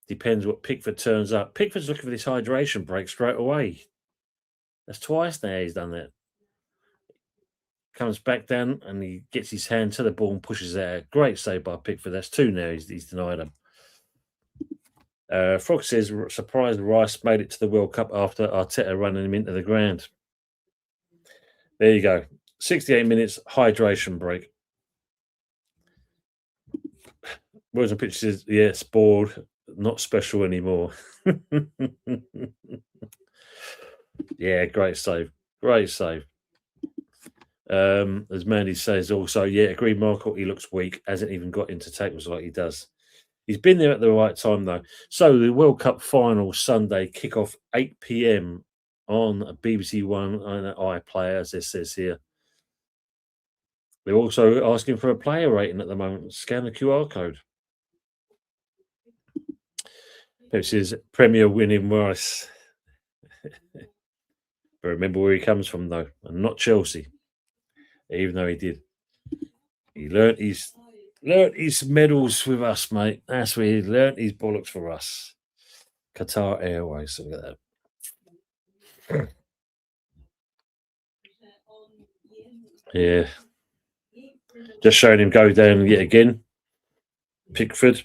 Depends what Pickford turns up. Pickford's looking for this hydration break straight away. That's twice now he's done that. Comes back down and he gets his hand to the ball and pushes it out. Great save by Pickford. That's two now. He's denied him. Frog says, surprised Rice made it to the World Cup after Arteta running him into the ground. There you go. 68 minutes hydration break. Wilson Pitch says, yes, bored, not special anymore. Yeah, great save. Great save. As Mandy says also, yeah, agreed, Michael, he looks weak. Hasn't even got into tackles like he does. He's been there at the right time, though. So the World Cup final Sunday kickoff 8 p.m. on BBC One and iPlayer, as it says here. They're also asking for a player rating at the moment. Scan the QR code. It says Premier winning Rice. But remember where he comes from, though, and not Chelsea. Even though he did. He learnt his medals with us, mate. That's where he learnt his bollocks for us. Qatar Airways, look at that. Yeah. Just showing him go down yet again. Pickford.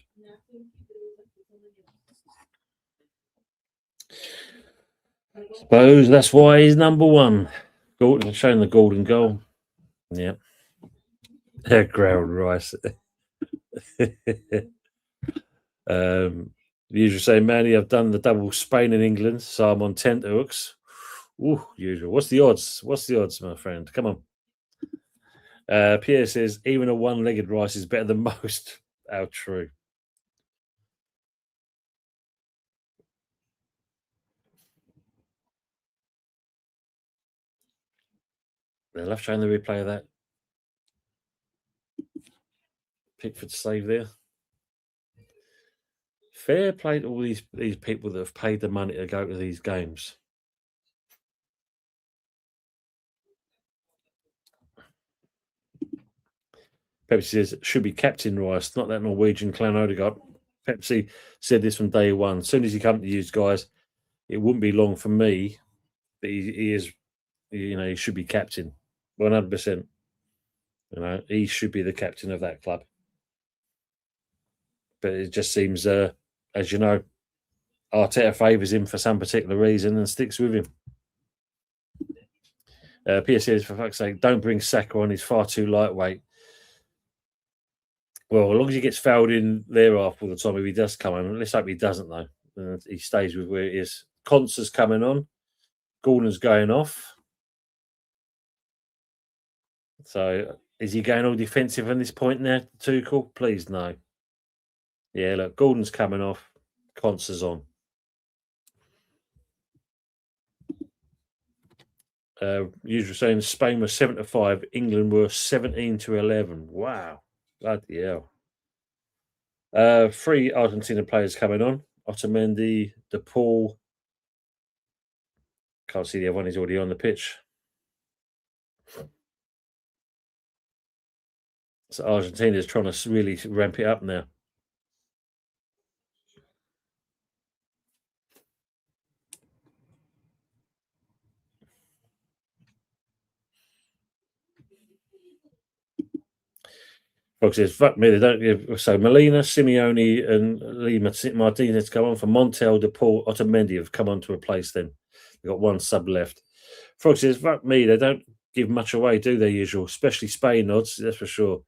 Suppose that's why he's number one. Showing the golden goal. Yeah. Ground Rice. Usual saying, Manny, I've done the double Spain and England, so I'm on 10 hooks. Ooh, usual. What's the odds? What's the odds, my friend? Come on. Pierre says, even a one-legged Rice is better than most. How true. They love showing the replay of that. Pickford save there. Fair play to all these people that have paid the money to go to these games. Pepsi says, should be Captain Rice, not that Norwegian clown Odegaard. Pepsi said this from day one. As soon as he come to use, guys, it wouldn't be long for me. But he is, you know, he should be captain. 100%. You know, he should be the captain of that club. But it just seems, as you know, Arteta favours him for some particular reason and sticks with him. Pierce says, for fuck's sake, don't bring Saka on. He's far too lightweight. Well, as long as he gets fouled in thereafter all the time, if he does come on, let's hope he doesn't, though. He stays with where he is. Concer's coming on. Gordon's going off. So, is he going all defensive on this point now, Tuchel? Please, no. Yeah, look, Gordon's coming off. Concer's on. Usual saying Spain was 7-5, England were 17-11. Wow. Bloody hell. Three Argentina players coming on. Otamendi, De Paul. Can't see the other one. He's already on the pitch. So Argentina is trying to really ramp it up now. Fox says, fuck me, they don't give. So Molina, Simeone, and Lee Martinez come on for Montel, De Paul, Otamendi have come on to replace them. They've got one sub left. Fox says, fuck me, they don't give much away, do they, usual? Especially Spain odds, that's for sure.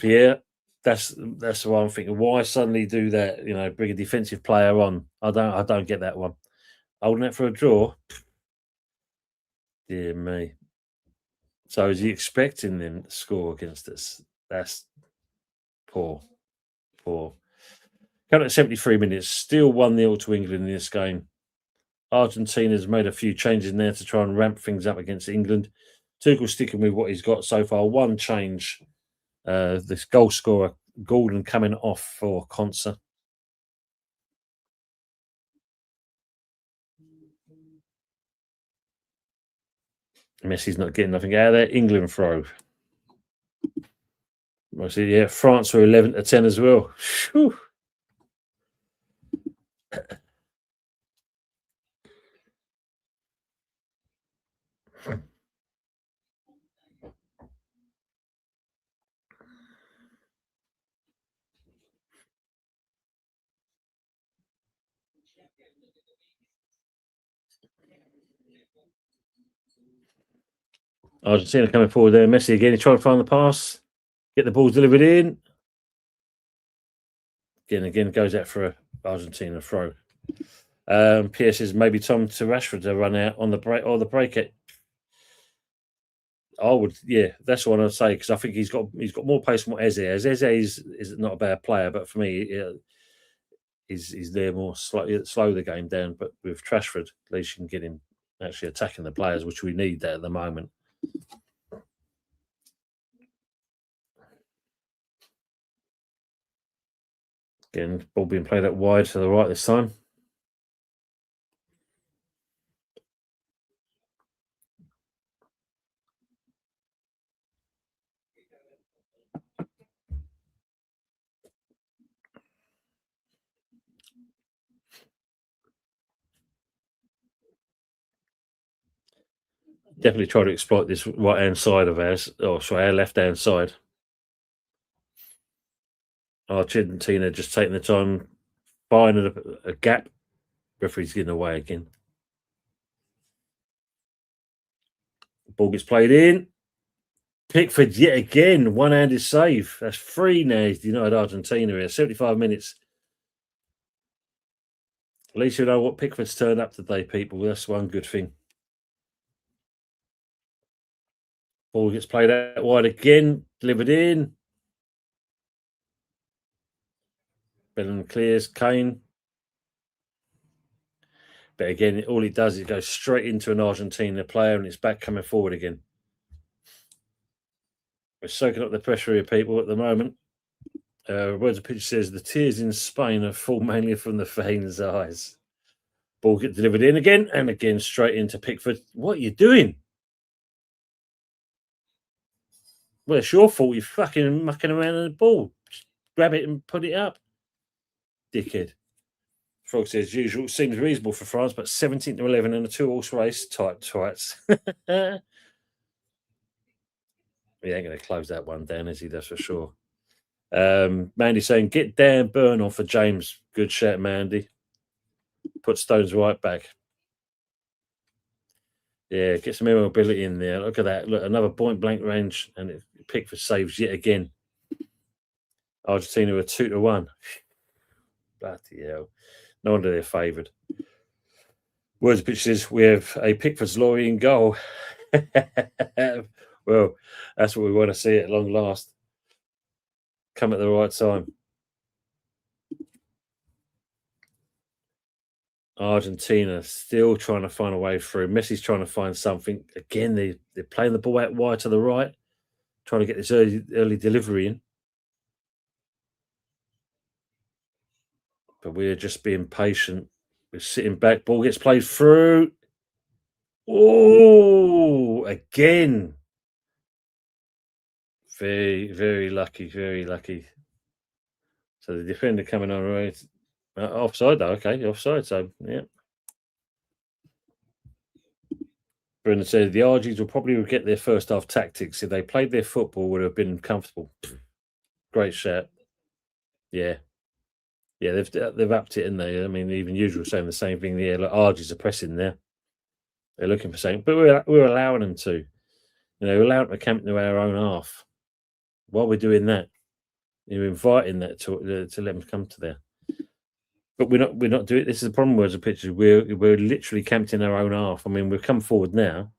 Yeah, that's why I'm thinking. Why suddenly do that? You know, bring a defensive player on. I don't get that one. Holding it for a draw. Dear me. So is he expecting them to score against us? That's poor. Poor. Count at 73 minutes, still 1-0 to England in this game. Argentina's made a few changes in there to try and ramp things up against England. Tuchel sticking with what he's got so far. One change. This goal scorer, Gordon, coming off for Consa. Messi's not getting nothing out of there. England throw. Yeah, France were 11-10 as well. Whew. Argentina coming forward there. Messi again. He's trying to find the pass. Get the ball delivered in. Again goes out for a Argentina throw. PS is maybe Tom to Rashford to run out on the break or the break it. I would, yeah, that's what I'd say because I think he's got more pace than what Eze has. Eze is not a bad player, but for me, he's there more slow the game down. But with Rashford, at least you can get him actually attacking the players, which we need there at the moment. Again, ball being played out wide to the right this time. Definitely try to exploit this right hand side of ours, or sorry, our left hand side. Argentina just taking the time, finding a gap. Referee's getting away again. Ball gets played in. Pickford yet again, one-handed save. That's 3 now. United Argentina here, 75 minutes. At least you know what Pickford's turned up today, people. That's one good thing. Ball gets played out wide again, delivered in. Bellingham clears, Kane. But again, all he does is go straight into an Argentina player and it's back coming forward again. We're soaking up the pressure here, people, at the moment. Words of pitch says the tears in Spain are fall mainly from the Fane's eyes. Ball gets delivered in again and again straight into Pickford. What are you doing? Well, it's your fault. You're fucking mucking around in the ball. Just grab it and put it up. Dickhead. Frog says, as usual, seems reasonable for France, but 17-11 in a 2-horse race. Tight twats. He ain't going to close that one down, is he? That's for sure. Mandy saying, get Dan Burn on for James. Good shout, Mandy. Put Stones right back. Yeah, get some mobility in there. Look at that. Look, another point blank range, and Pickford saves yet again. Argentina were 2-1. Bloody hell. No wonder they're favoured. Words of pitch says we have a Pickford's lorry in goal. Well, that's what we want to see at long last. Come at the right time. Argentina still trying to find a way through. Messi's trying to find something. Again, they're playing the ball out wide to the right, trying to get this early delivery in. But we're just being patient. We're sitting back. Ball gets played through. Oh, again. Very, very lucky. Very lucky. So the defender coming on right. Offside, though. Okay, offside. So, yeah. Brendan said the Argies will probably get their first half tactics. If they played their football, would have been comfortable. Great shout. Yeah. Yeah, they've upped it, in there. I mean, even usual saying the same thing. Yeah, look, Argies are pressing there. They're looking for something, but we're allowing them to. We're allowing them to camp into our own half. While we're doing that, you're inviting that to let them come to there. But we're not doing. This is the problem with the pictures. We're literally camped in our own half. I mean, we've come forward now,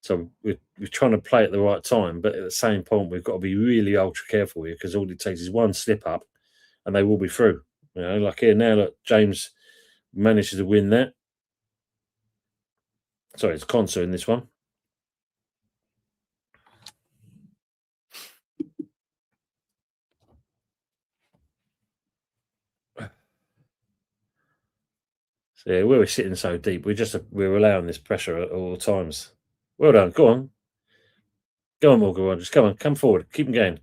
so we're trying to play at the right time. But at the same point, we've got to be really ultra careful here, because all it takes is one slip up, and they will be through. Like here now, look, James manages to win that. Sorry, it's Conser in this one. So yeah, we were sitting so deep. We're allowing this pressure at all times. Well done. Go on. Go on, Morgan Rogers. Come on. Come forward. Keep him going.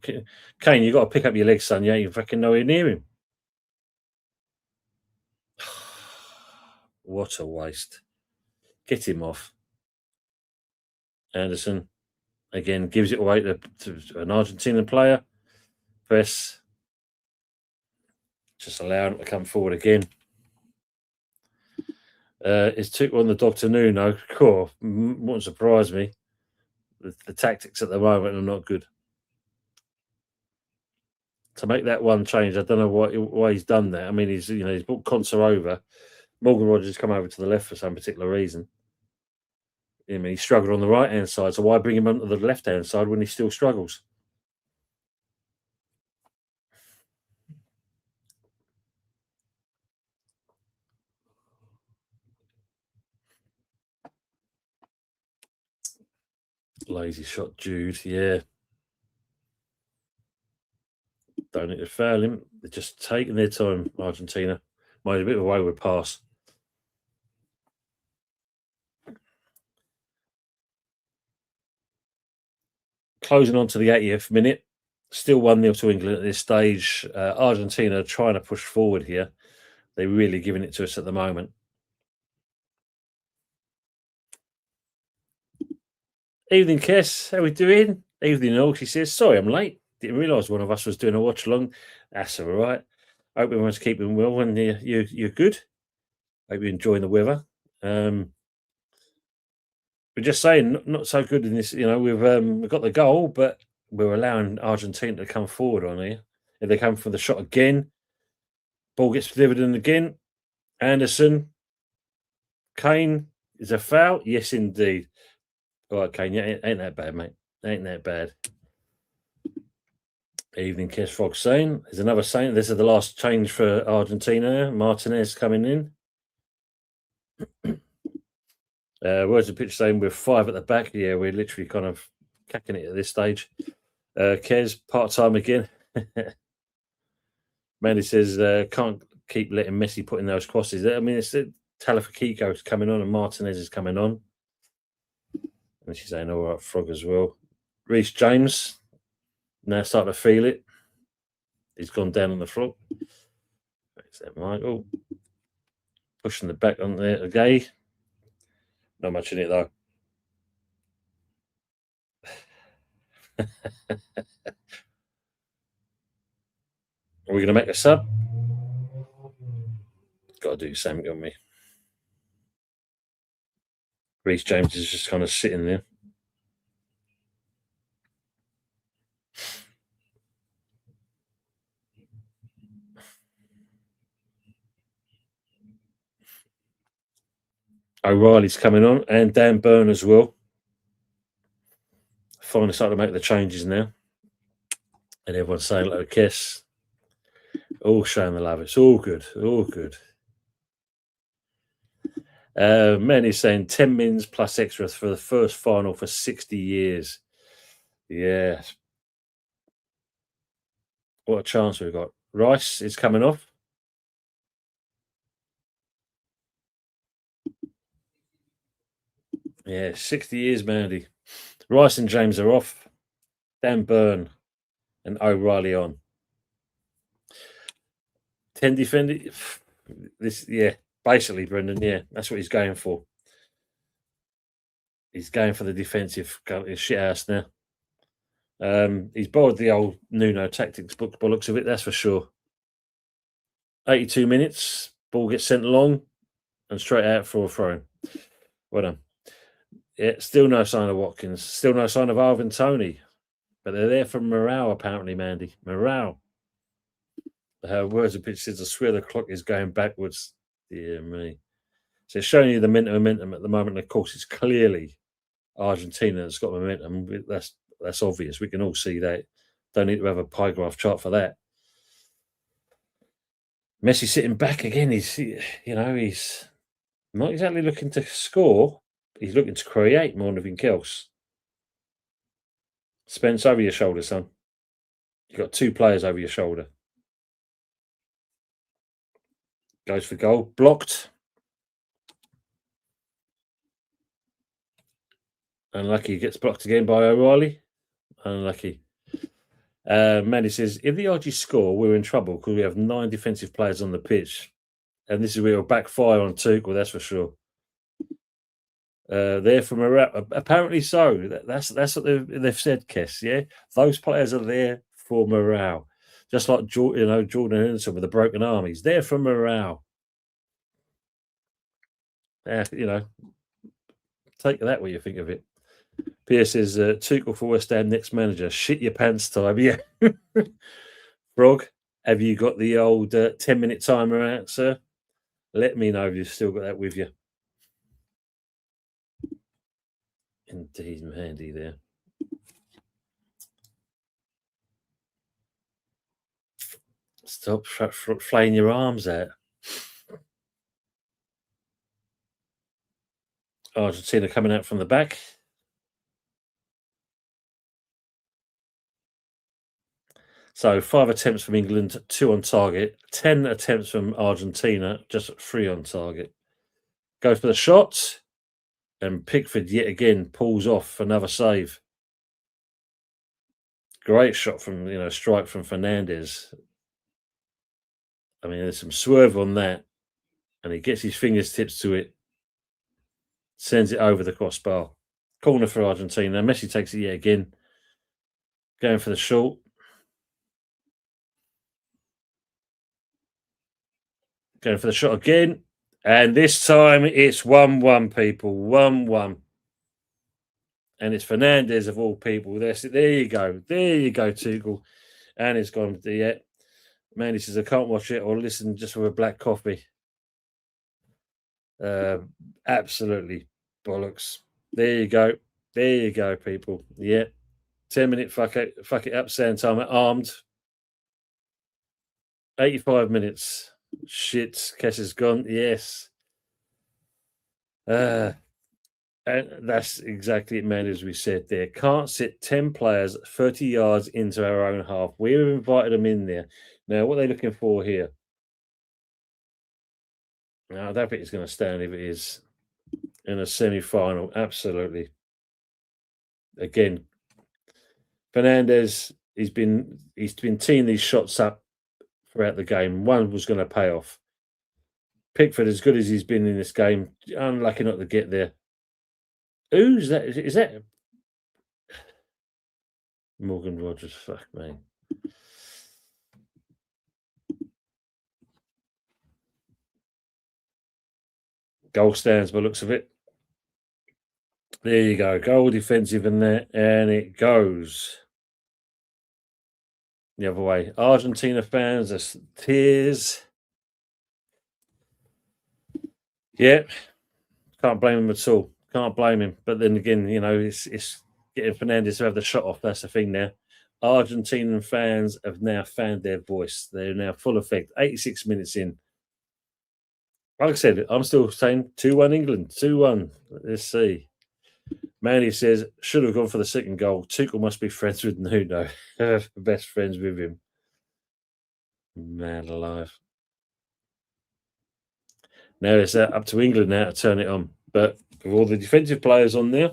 Kane, you've got to pick up your legs, son. You ain't fucking nowhere near him. What a waste. Get him off. Anderson, again, gives it away to an Argentinian player. Press. Just allow him to come forward again. It's took on the Dr. Nuno. Cool. Won't surprise me. The tactics at the moment are not good. To make that one change, I don't know why he's done that. I mean, he's brought Conser over. Morgan Rogers come over to the left for some particular reason. I mean, he struggled on the right hand side, so why bring him onto the left hand side when he still struggles? Lazy shot, Jude. Yeah. Don't need to foul him. They're just taking their time, Argentina. Made a bit of a wayward pass. Closing on to the 80th minute. Still 1-0 to England at this stage. Argentina trying to push forward here. They're really giving it to us at the moment. Evening, Kess. How we doing? Evening, all. She says, sorry I'm late. Didn't realise one of us was doing a watch along. That's all right. Hope everyone's keeping well and you're good. Hope you're enjoying the weather. We're just saying, not so good in this. We've got the goal, but we're allowing Argentina to come forward on here. If they come for the shot again, ball gets delivered in again. Anderson, Kane, is a foul? Yes, indeed. All right, Kane, yeah, ain't that bad, mate. Ain't that bad. Evening, Kes Frog saying. There's another saying. This is the last change for Argentina. Martinez coming in. Words of pitch saying we're 5 at the back. Yeah, we're literally kind of cacking it at this stage. Kes, part-time again. Mandy says, can't keep letting Messi put in those crosses. I mean, it's Tagliafico's coming on and Martinez is coming on. And she's saying, all right, Frog as well. Reece James, now starting to feel it. He's gone down on the floor. Is that Michael? Pushing the back on there again. Not much in it, though. Are we going to make a sub? Got to do something on me. Reece James is just kind of sitting there. O'Reilly's coming on and Dan Burn as well. Finally starting to make the changes now. And everyone's saying, like, kiss. All showing the love. It's all good. All good. Man is saying 10 mins plus extras for the first final for 60 years. Yeah. What a chance we've got. Rice is coming off. Yeah, 60 years, Mandy. Rice and James are off. Dan Burn and O'Reilly on. 10 defending. This, yeah, basically, Brendan. Yeah, that's what he's going for. He's going for the defensive shit house now. He's borrowed the old Nuno tactics book by looks of it, that's for sure. 82 minutes, ball gets sent along and straight out for a throw. Well done. Yeah, still no sign of Watkins, still no sign of Alvin Tony, but they're there for morale, apparently, Mandy. Morale. Words of pitch says, I swear the clock is going backwards. Dear me. So it's showing you the momentum at the moment. Of course, it's clearly Argentina that's got momentum. That's obvious. We can all see that. Don't need to have a pie graph chart for that. Messi sitting back again. He's not exactly looking to score. He's looking to create more than anything else. Spence, over your shoulder, son. You've got two players over your shoulder. Goes for goal. Blocked. Unlucky. Gets blocked again by O'Reilly. Unlucky. Manny says, if the RG score, we're in trouble because we have 9 defensive players on the pitch. And this is where it'll backfire on Tuchel, that's for sure. There from apparently so. That's what they've said, Kess. Yeah, those players are there for morale, just like Jordan Henderson with the broken arm. He's there for morale. Take that what you think of it. Pierce says Tuchel for West Ham next manager. Shit your pants time, yeah. Frog, have you got the old 10-minute timer out, sir? Let me know if you've still got that with you. Indeed, handy there. Stop flaying your arms out. Argentina coming out from the back. So 5 attempts from England, 2 on target. 10 attempts from Argentina, just 3 on target. Goes for the shot. And Pickford yet again pulls off another save. Great shot from, strike from Fernandez. I mean, there's some swerve on that. And he gets his fingertips to it. Sends it over the crossbar. Corner for Argentina. Messi takes it yet again. Going for the short. Going for the shot again. And this time it's 1-1, people. 1-1. And it's Fernandez of all people. There you go. There you go, Tuchel. And it's gone. Yeah. Man, he says, I can't watch it or listen just with a black coffee. Absolutely bollocks. There you go. There you go, people. Yeah. 10-minute fuck it up, sand timer, armed. 85 minutes. Shit. Kess is gone. Yes. And that's exactly it, man, as we said there. Can't sit 10 players 30 yards into our own half. We've invited them in there. Now, what are they looking for here? No, I don't think it's going to stand if it is in a semi-final. Absolutely. Again, Fernandez, he's been teeing these shots up throughout the game. One was going to pay off. Pickford, as good as he's been in this game, unlucky not to get there. Who's that? Is that Morgan Rogers? Fuck me. Goal stands by looks of it. There you go. Goal defensive in there, and it goes the other way. Argentina fans, there's tears. Yeah, can't blame him at all. Can't blame him. But then again, it's getting Fernandez to have the shot off. That's the thing now. Argentinian fans have now found their voice. They're now full effect. 86 minutes in. Like I said, I'm still saying 2-1 England. 2-1. Let's see. Manny says, should have gone for the second goal. Tuchel must be friends with Nuno. Best friends with him. Man alive. Now it's up to England now to turn it on. But With all the defensive players on there,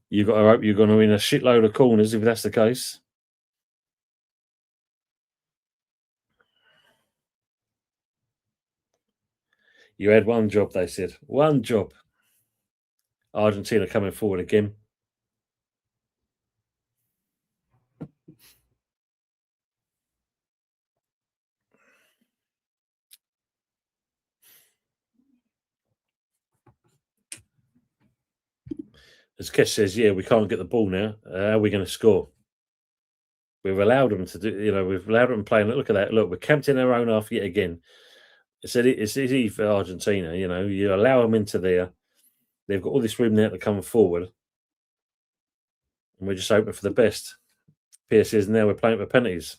you've got to hope you're going to win a shitload of corners if that's the case. You had one job, they said. One job. Argentina coming forward again. As Kesh says, yeah, we can't get the ball now. How are we going to score? We've allowed them to do, we've allowed them playing. Look at that. Look, we're camped in our own half yet again. It's easy for Argentina. You allow them into there. They've got all this room there to come forward. And we're just hoping for the best. Pierce says, now we're playing for penalties.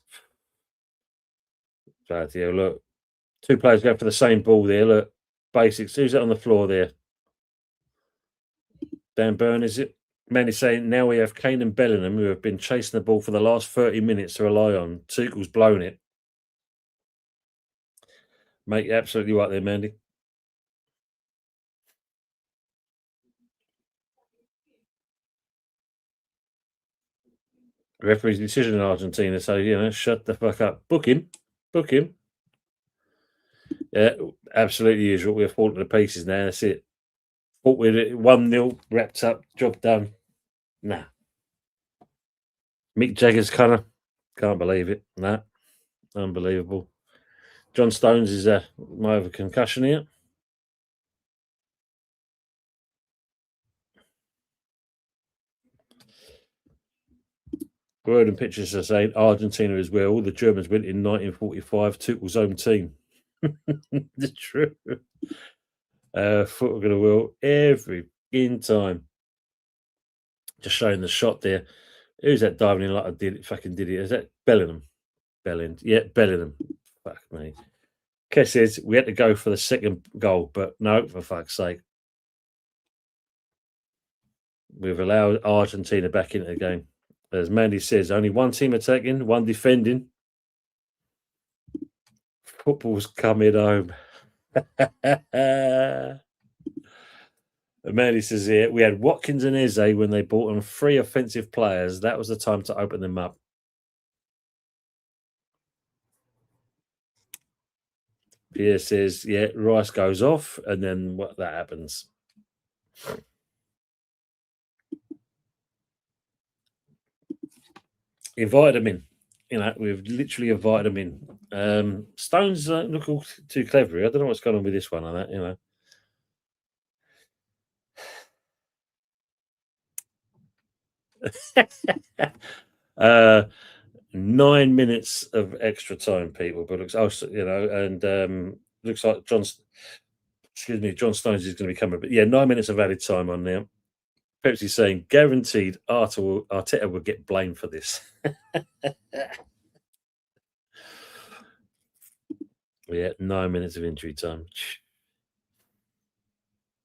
So, yeah, look, two players go for the same ball there. Look, basics. Who's that on the floor there? Dan Burn, is it? Manny's saying now we have Kane and Bellingham who have been chasing the ball for the last 30 minutes to rely on. Tuchel's blown it. Mate, you're absolutely right there, Mandy. Referee's decision in Argentina, so shut the fuck up. Book him. Book him. Yeah, absolutely usual. We're falling to pieces now. That's it. Fought with it 1-0, wrapped up, job done. Nah. Mick Jagger's colour. Can't believe it. Nah. Unbelievable. John Stones is might have a concussion here. Word and pictures are saying Argentina as well. All the Germans went in 1945, Tuchel's home team. The truth. Foot of the world every in time. Just showing the shot there. Who's that diving in like I did? Fucking did it? Is that Bellingham? Yeah, Bellingham. Fuck me. Kes says we had to go for the second goal, but no, for fuck's sake. We've allowed Argentina back into the game. As Mandy says, only one team attacking, one defending. Football's coming home. Mandy says here, we had Watkins and Eze when they brought on 3 offensive players. That was the time to open them up. Pierre says, yeah, Rice goes off, and then what that happens. Invited them in. We've literally invited them in. Stones don't look all too clever. I don't know what's going on with this one on that. 9 minutes of extra time, people. But looks also, and looks like John Stones is going to be coming. But yeah, 9 minutes of added time on there. Pepsi's saying guaranteed Arteta will get blamed for this. Yeah, 9 minutes of injury time.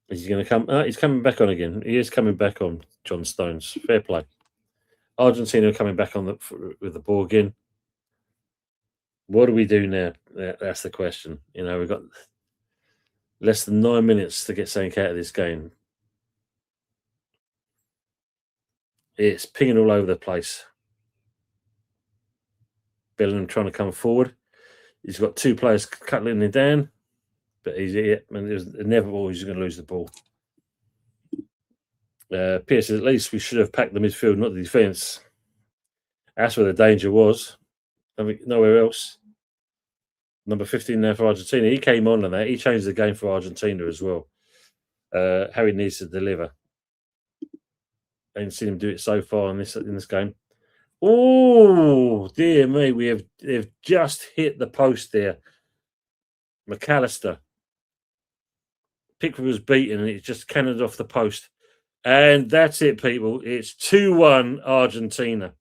Is he going to come? He's coming back on again. He is coming back on, John Stones. Fair play. Argentina coming back on with the ball again. What do we do now? That's the question. We've got less than 9 minutes to get something out of this game. It's pinging all over the place. Bellingham trying to come forward. He's got 2 players cutting him down, but he's it was inevitable he's going to lose the ball. Pierce says, at least we should have packed the midfield, not the defence. That's where the danger was. Nowhere else. Number 15 now for Argentina. He came on that. He changed the game for Argentina as well. Harry needs to deliver. I ain't seen him do it so far in this game. Oh, dear me. They've just hit the post there. McAllister. Pickford was beaten and it just cannoned off the post. And that's it, people. It's 2-1 Argentina.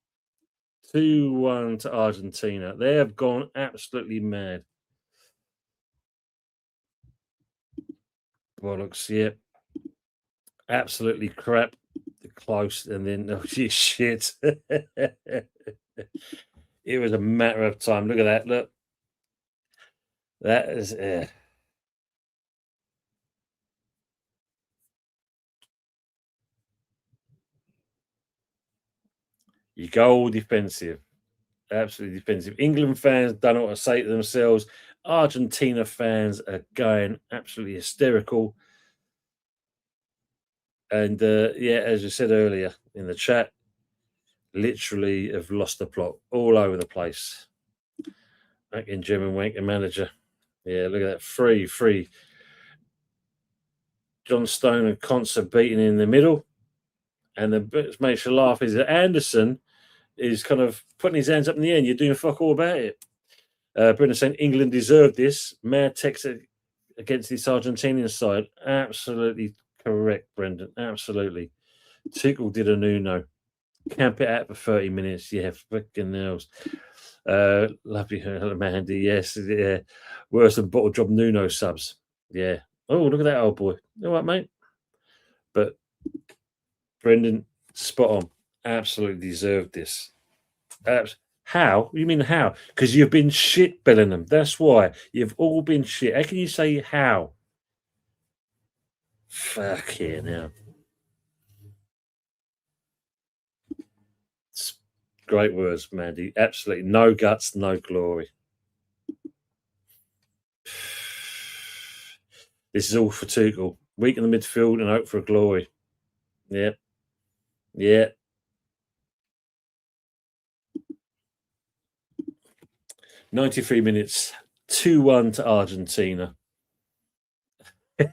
2-1 to Argentina. They have gone absolutely mad. Bollocks, yeah. Absolutely crap. Close. And then, oh, shit. It was a matter of time. Look at that. Look. That is... You go all defensive. Absolutely defensive. England fans don't know what to say to themselves. Argentina fans are going absolutely hysterical. And yeah, as I said earlier in the chat, literally have lost the plot all over the place. Back in German wanker manager. Yeah, look at that. Free. John Stone and Concert beating in the middle. And the bit that makes you laugh is that Anderson is kind of putting his hands up in the air and you're doing fuck all about it. Brendan saying England deserved this. Mad text against this Argentinian side. Absolutely correct, Brendan. Absolutely. Tuchel did a Nuno. Camp it out for 30 minutes. Yeah, freaking nails. Lovely Mandy. Yes, yeah. Worse than bottle job Nuno subs. Yeah. Oh, look at that old boy. All right, mate. But Brendan, spot on. Absolutely deserved this. How? You mean how? Because you've been shit, Bellingham. That's why. You've all been shit. How can you say how? Fuck yeah, now. Great words, Mandy. Absolutely no guts, no glory. This is all for Tuchel. Weak in the midfield and hope for a glory. Yeah. Yeah. 93 minutes, 2-1 to Argentina. As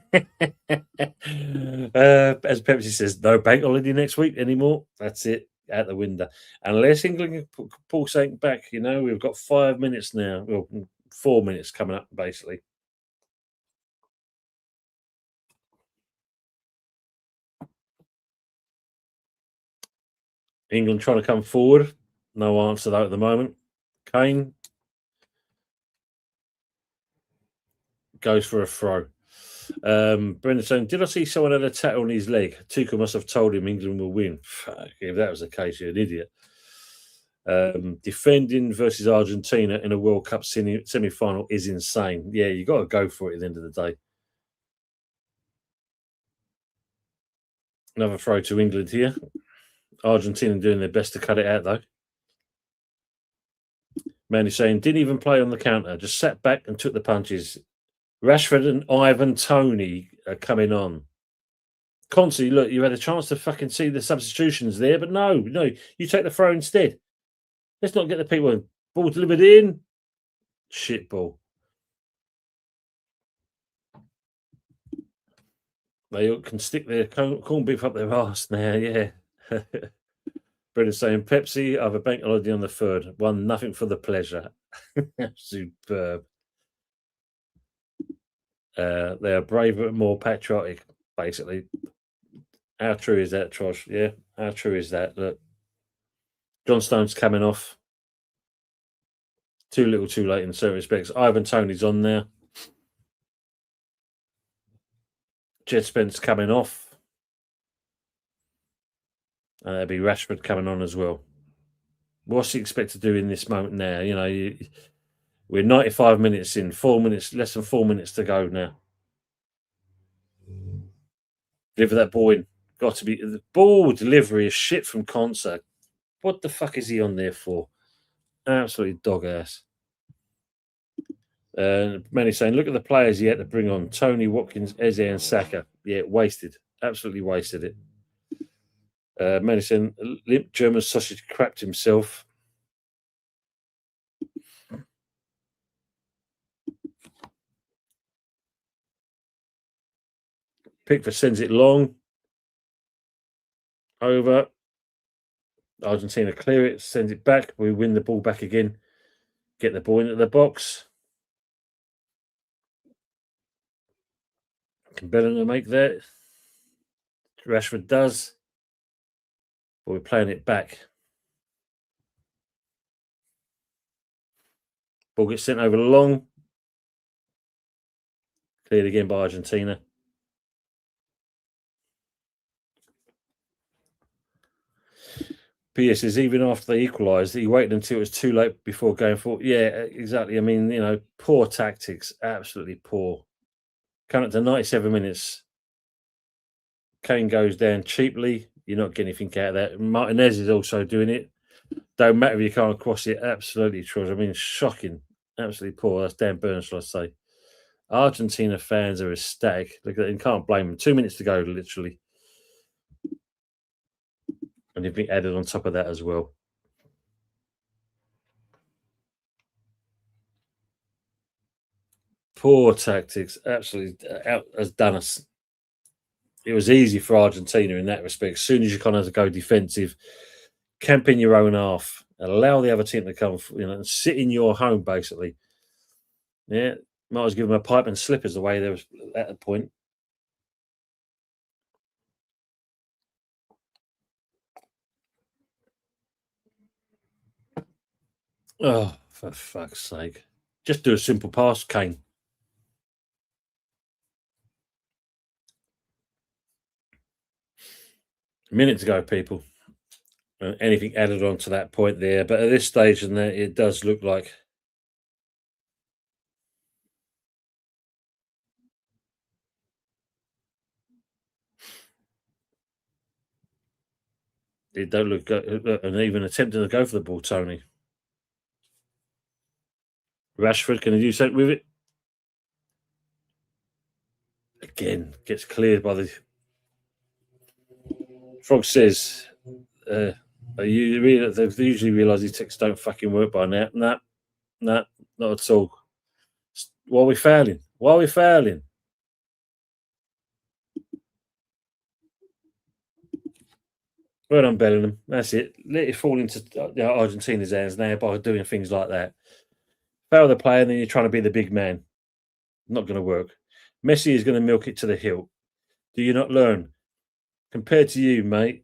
Pepsi says, no bank holiday next week anymore. That's it, out the window. Unless England can pull something back, we've got 5 minutes now. Well, 4 minutes coming up, basically. England trying to come forward. No answer, though, at the moment. Kane goes for a throw. Brendan saying, did I see someone had a tattoo on his leg? Tuchel must have told him England will win. Fuck, if that was the case, you're an idiot. Defending versus Argentina in a World Cup semi-final is insane. Yeah, you got to go for it at the end of the day. Another throw to England here. Argentina doing their best to cut it out, though. Manny saying, didn't even play on the counter, just sat back and took the punches. Rashford and Ivan Toney are coming on. Constantly, look, you had a chance to fucking see the substitutions there, but no, you take the throw instead. Let's not get the people. Ball delivered in. Shit ball. They can stick their corned beef up their arse now, yeah. Brendan saying, Pepsi, I have a bank holiday on the 3rd. 1-0 for the pleasure. Superb. They are braver and more patriotic, basically. How true is that, Trosh? Yeah, how true is that? Look, John Stone's coming off. Too little, too late in certain respects. Ivan Toney's on there. Jed Spence coming off. And there'll be Rashford coming on as well. What's he expect to do in this moment now? We're 95 minutes in, 4 minutes, less than 4 minutes to go now. Deliver that ball in. Got to be the ball delivery is shit from Concert. What the fuck is he on there for? Absolutely dog ass. Manny saying, look at the players he had to bring on. Tony, Watkins, Eze and Saka. Yeah, wasted. Absolutely wasted it. Manny saying, limp German sausage crapped himself. Pickford sends it long. Over. Argentina clear it, send it back. We win the ball back again. Get the ball into the box. Can Bellingham make that? Rashford does. But we're playing it back. Ball gets sent over long. Cleared again by Argentina. PS is even after they equalised, he waited until it was too late before going for. Yeah, exactly. I mean, poor tactics. Absolutely poor. Coming up to 97 minutes. Kane goes down cheaply. You're not getting anything out of that. Martinez is also doing it. Don't matter if you can't cross it. Absolutely true. I mean, shocking. Absolutely poor. That's Dan Burns, shall I say. Argentina fans are ecstatic. Look at it, and can't blame them. 2 minutes to go, literally. And you've been added on top of that as well. Poor tactics. Absolutely out has done us. It was easy for Argentina in that respect. As soon as you kind of go defensive, camp in your own half, allow the other team to come, and sit in your home basically. Yeah, might as well give them a pipe and slippers the way they was at the point. Oh, for fuck's sake! Just do a simple pass, Kane. A minute to go, people. Anything added on to that point there, but at this stage, and there, it does look like it don't look and even attempting to go for the ball, Tony. Rashford, can he do something with it? Again, gets cleared by the Frog says, are you really, they've usually realised these ticks don't fucking work by now. Nah, not at all. Why are we fouling? Why are we fouling? Well done, Bellingham. That's it. Let it fall into Argentina's hands now by doing things like that. Foul the player, and then you're trying to be the big man. Not going to work. Messi is going to milk it to the hilt. Do you not learn? Compared to you, mate,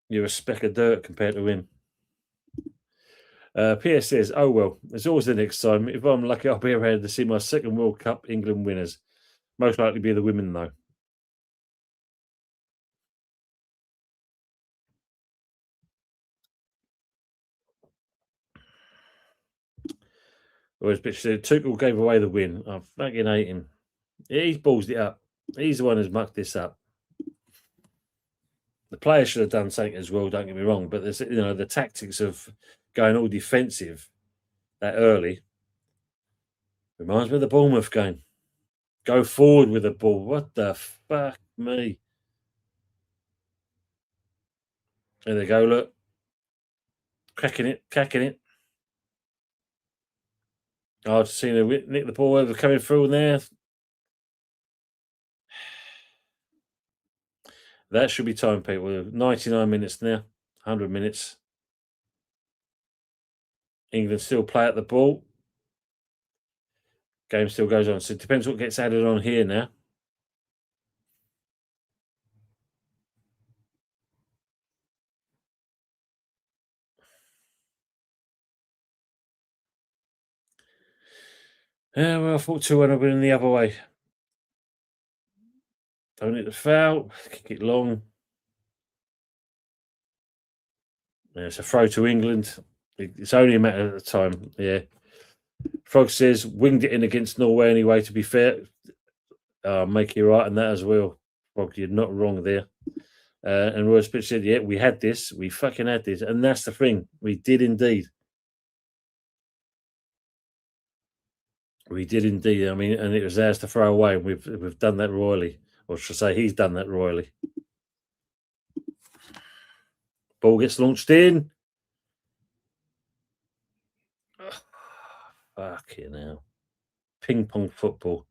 you're a speck of dirt compared to him. PS says, oh well, there's always the next time. If I'm lucky, I'll be around to see my second World Cup England winners. Most likely be the women, though. Whereas bitch said, Tuchel gave away the win. I fucking hate him. He's ballsed it up. He's the one who's mucked this up. The players should have done something as well, don't get me wrong. But there's the tactics of going all defensive that early reminds me of the Bournemouth game. Go forward with the ball. What the fuck me? There they go, look. Cracking it. Argentina nick the ball over coming through there. That should be time, people. 99 minutes now, 100 minutes. England still play at the ball. Game still goes on. So it depends what gets added on here now. Yeah, well, I thought 2-1 would have been the other way. Don't hit the foul. Kick it long. Yeah, it's a throw to England. It's only a matter of time. Yeah. Frog says, winged it in against Norway anyway, to be fair. Make you right on that as well. Frog, you're not wrong there. And Roy Spitz said, yeah, we had this. We fucking had this. And that's the thing. We did indeed. We did indeed. I mean, and it was ours to throw away. And we've done that royally. Or should I say, he's done that royally. Ball gets launched in. Fucking hell. Ping pong football.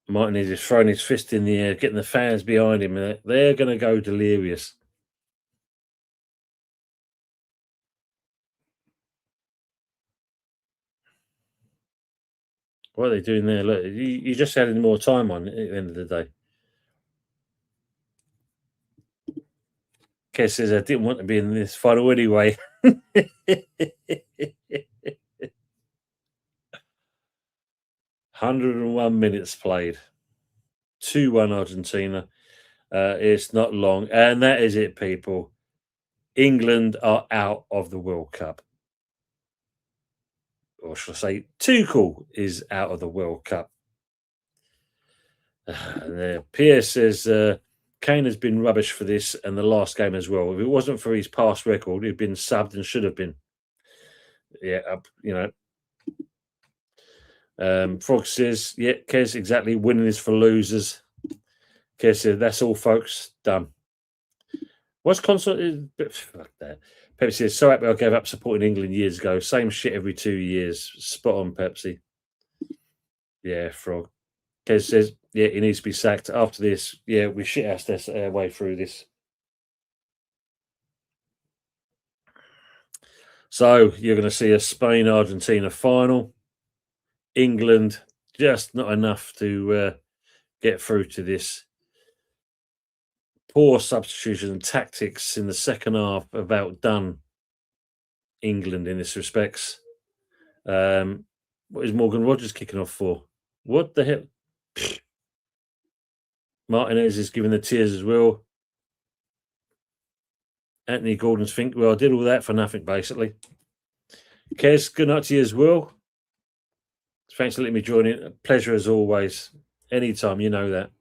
Martinez is throwing his fist in the air, getting the fans behind him. They're going to go delirious. What are they doing there? Look, you just added more time on at the end of the day. Kes says, I didn't want to be in this final anyway. 101 minutes played. 2-1 Argentina. It's not long. And that is it, people. England are out of the World Cup. Or should I say, Tuchel is out of the World Cup. And Pierre says, Kane has been rubbish for this and the last game as well. If it wasn't for his past record, he'd been subbed and should have been. Yeah, Frog says, yeah, Kez, exactly. Winning is for losers. Kez said, that's all, folks. Done. What's constant? Fuck that. Pepsi says, so happy I gave up supporting England years ago. Same shit every 2 years. Spot on, Pepsi. Yeah, Frog. Kez says, yeah, he needs to be sacked. After this, yeah, we shit our way through this. So you're going to see a Spain-Argentina final. England, just not enough to get through to this. Poor substitution and tactics in the second half have outdone England in this respects. What is Morgan Rogers kicking off for? What the hell? Martinez is giving the tears as well. Anthony Gordon's think, well, I did all that for nothing, basically. Kez, good night to you as well. Thanks for letting me join in. Pleasure as always. Anytime, you know that.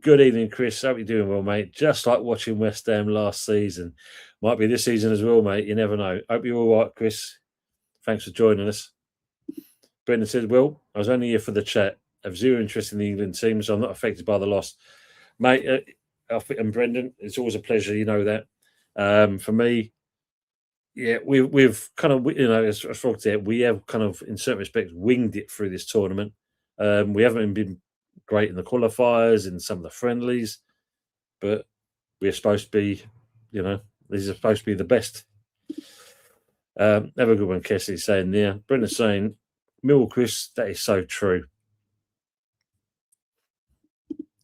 Good evening, Chris. Hope you're doing well, mate. Just like watching West Ham last season. Might be this season as well, mate. You never know. Hope you're all right, Chris. Thanks for joining us. Brendan said, well, I was only here for the chat. I have zero interest in the England team, so I'm not affected by the loss. Mate, and Brendan, it's always a pleasure. You know that. For me, yeah, we've kind of, you know, as Frog said, we have kind of, in certain respects, winged it through this tournament. We haven't been great in the qualifiers, in some of the friendlies, but we're supposed to be, you know, these are supposed to be the best. Have a good one, Kessie saying there. Brendan's saying, Mill Chris, that is so true.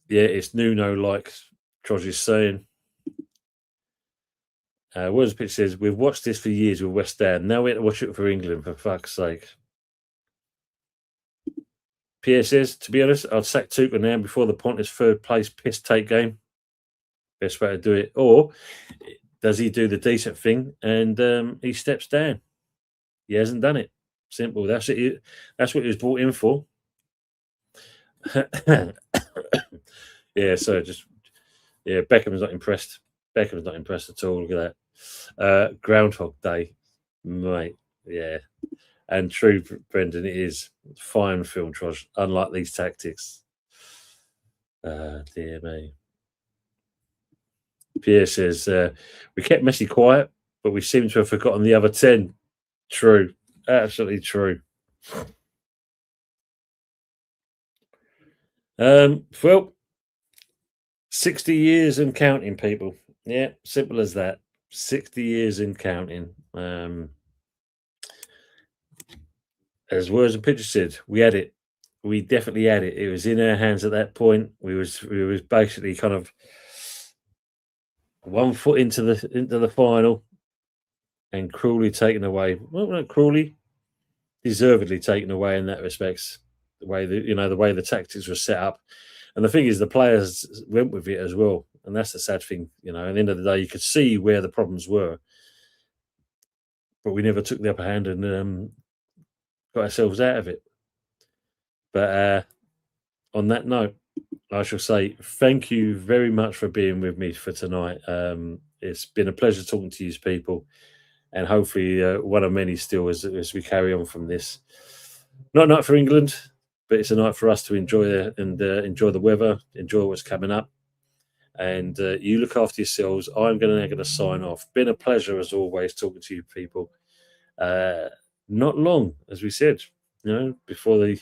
Yeah, it's Nuno, like Troj is saying. Words Pitch says, we've watched this for years with West Ham. Now we have to watch it for England, for fuck's sake. Pierre says, to be honest, I'd sack Tuchel now before the pointless third place piss take game. Best way to do it. Or does he do the decent thing and he steps down? He hasn't done it. Simple. That's it. That's what he was brought in for. Yeah, so just, yeah, Beckham's not impressed. Beckham's not impressed at all. Look at that. Groundhog Day, mate. Yeah. And true, Brendan, it is fine film, Trosh, unlike these tactics. Dear me. Pierre says, we kept Messi quiet, but we seem to have forgotten the other 10. True. Absolutely true. Well, 60 years and counting, people. Yeah, simple as that. 60 years and counting. As Words and Pictures said, we had it. We definitely had it. It was in our hands at that point. We was basically kind of 1 foot into the final and cruelly taken away. Well, not cruelly, deservedly taken away in that respects. The way the tactics were set up. And the thing is, the players went with it as well. And that's the sad thing, At the end of the day, you could see where the problems were. But we never took the upper hand and got ourselves out of it. But on that note, I shall say thank you very much for being with me for tonight. It's been a pleasure talking to you people. And hopefully one of many still as we carry on from this. Not a night for England, but it's a night for us to enjoy enjoy the weather, enjoy what's coming up. And you look after yourselves. I'm going to sign off. Been a pleasure as always talking to you people. Not long, as we said, before the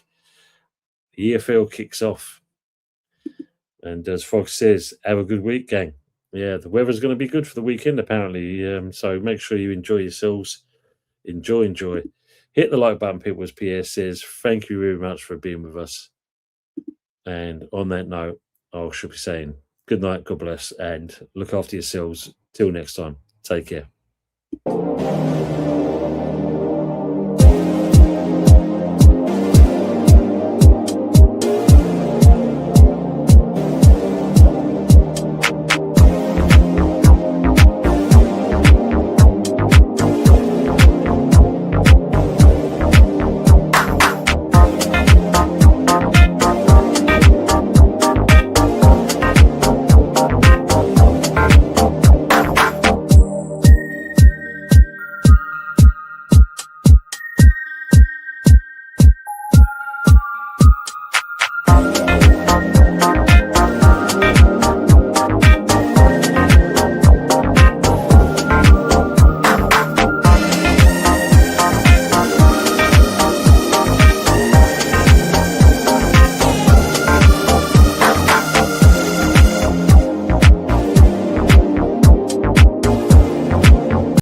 EFL kicks off. And as Frog says, have a good week, gang. Yeah, the weather's going to be good for the weekend, apparently. So make sure you enjoy yourselves. Enjoy. Hit the like button, people, as Pierre says. Thank you very much for being with us. And on that note, I should be saying good night, God bless, and look after yourselves. Till next time, take care.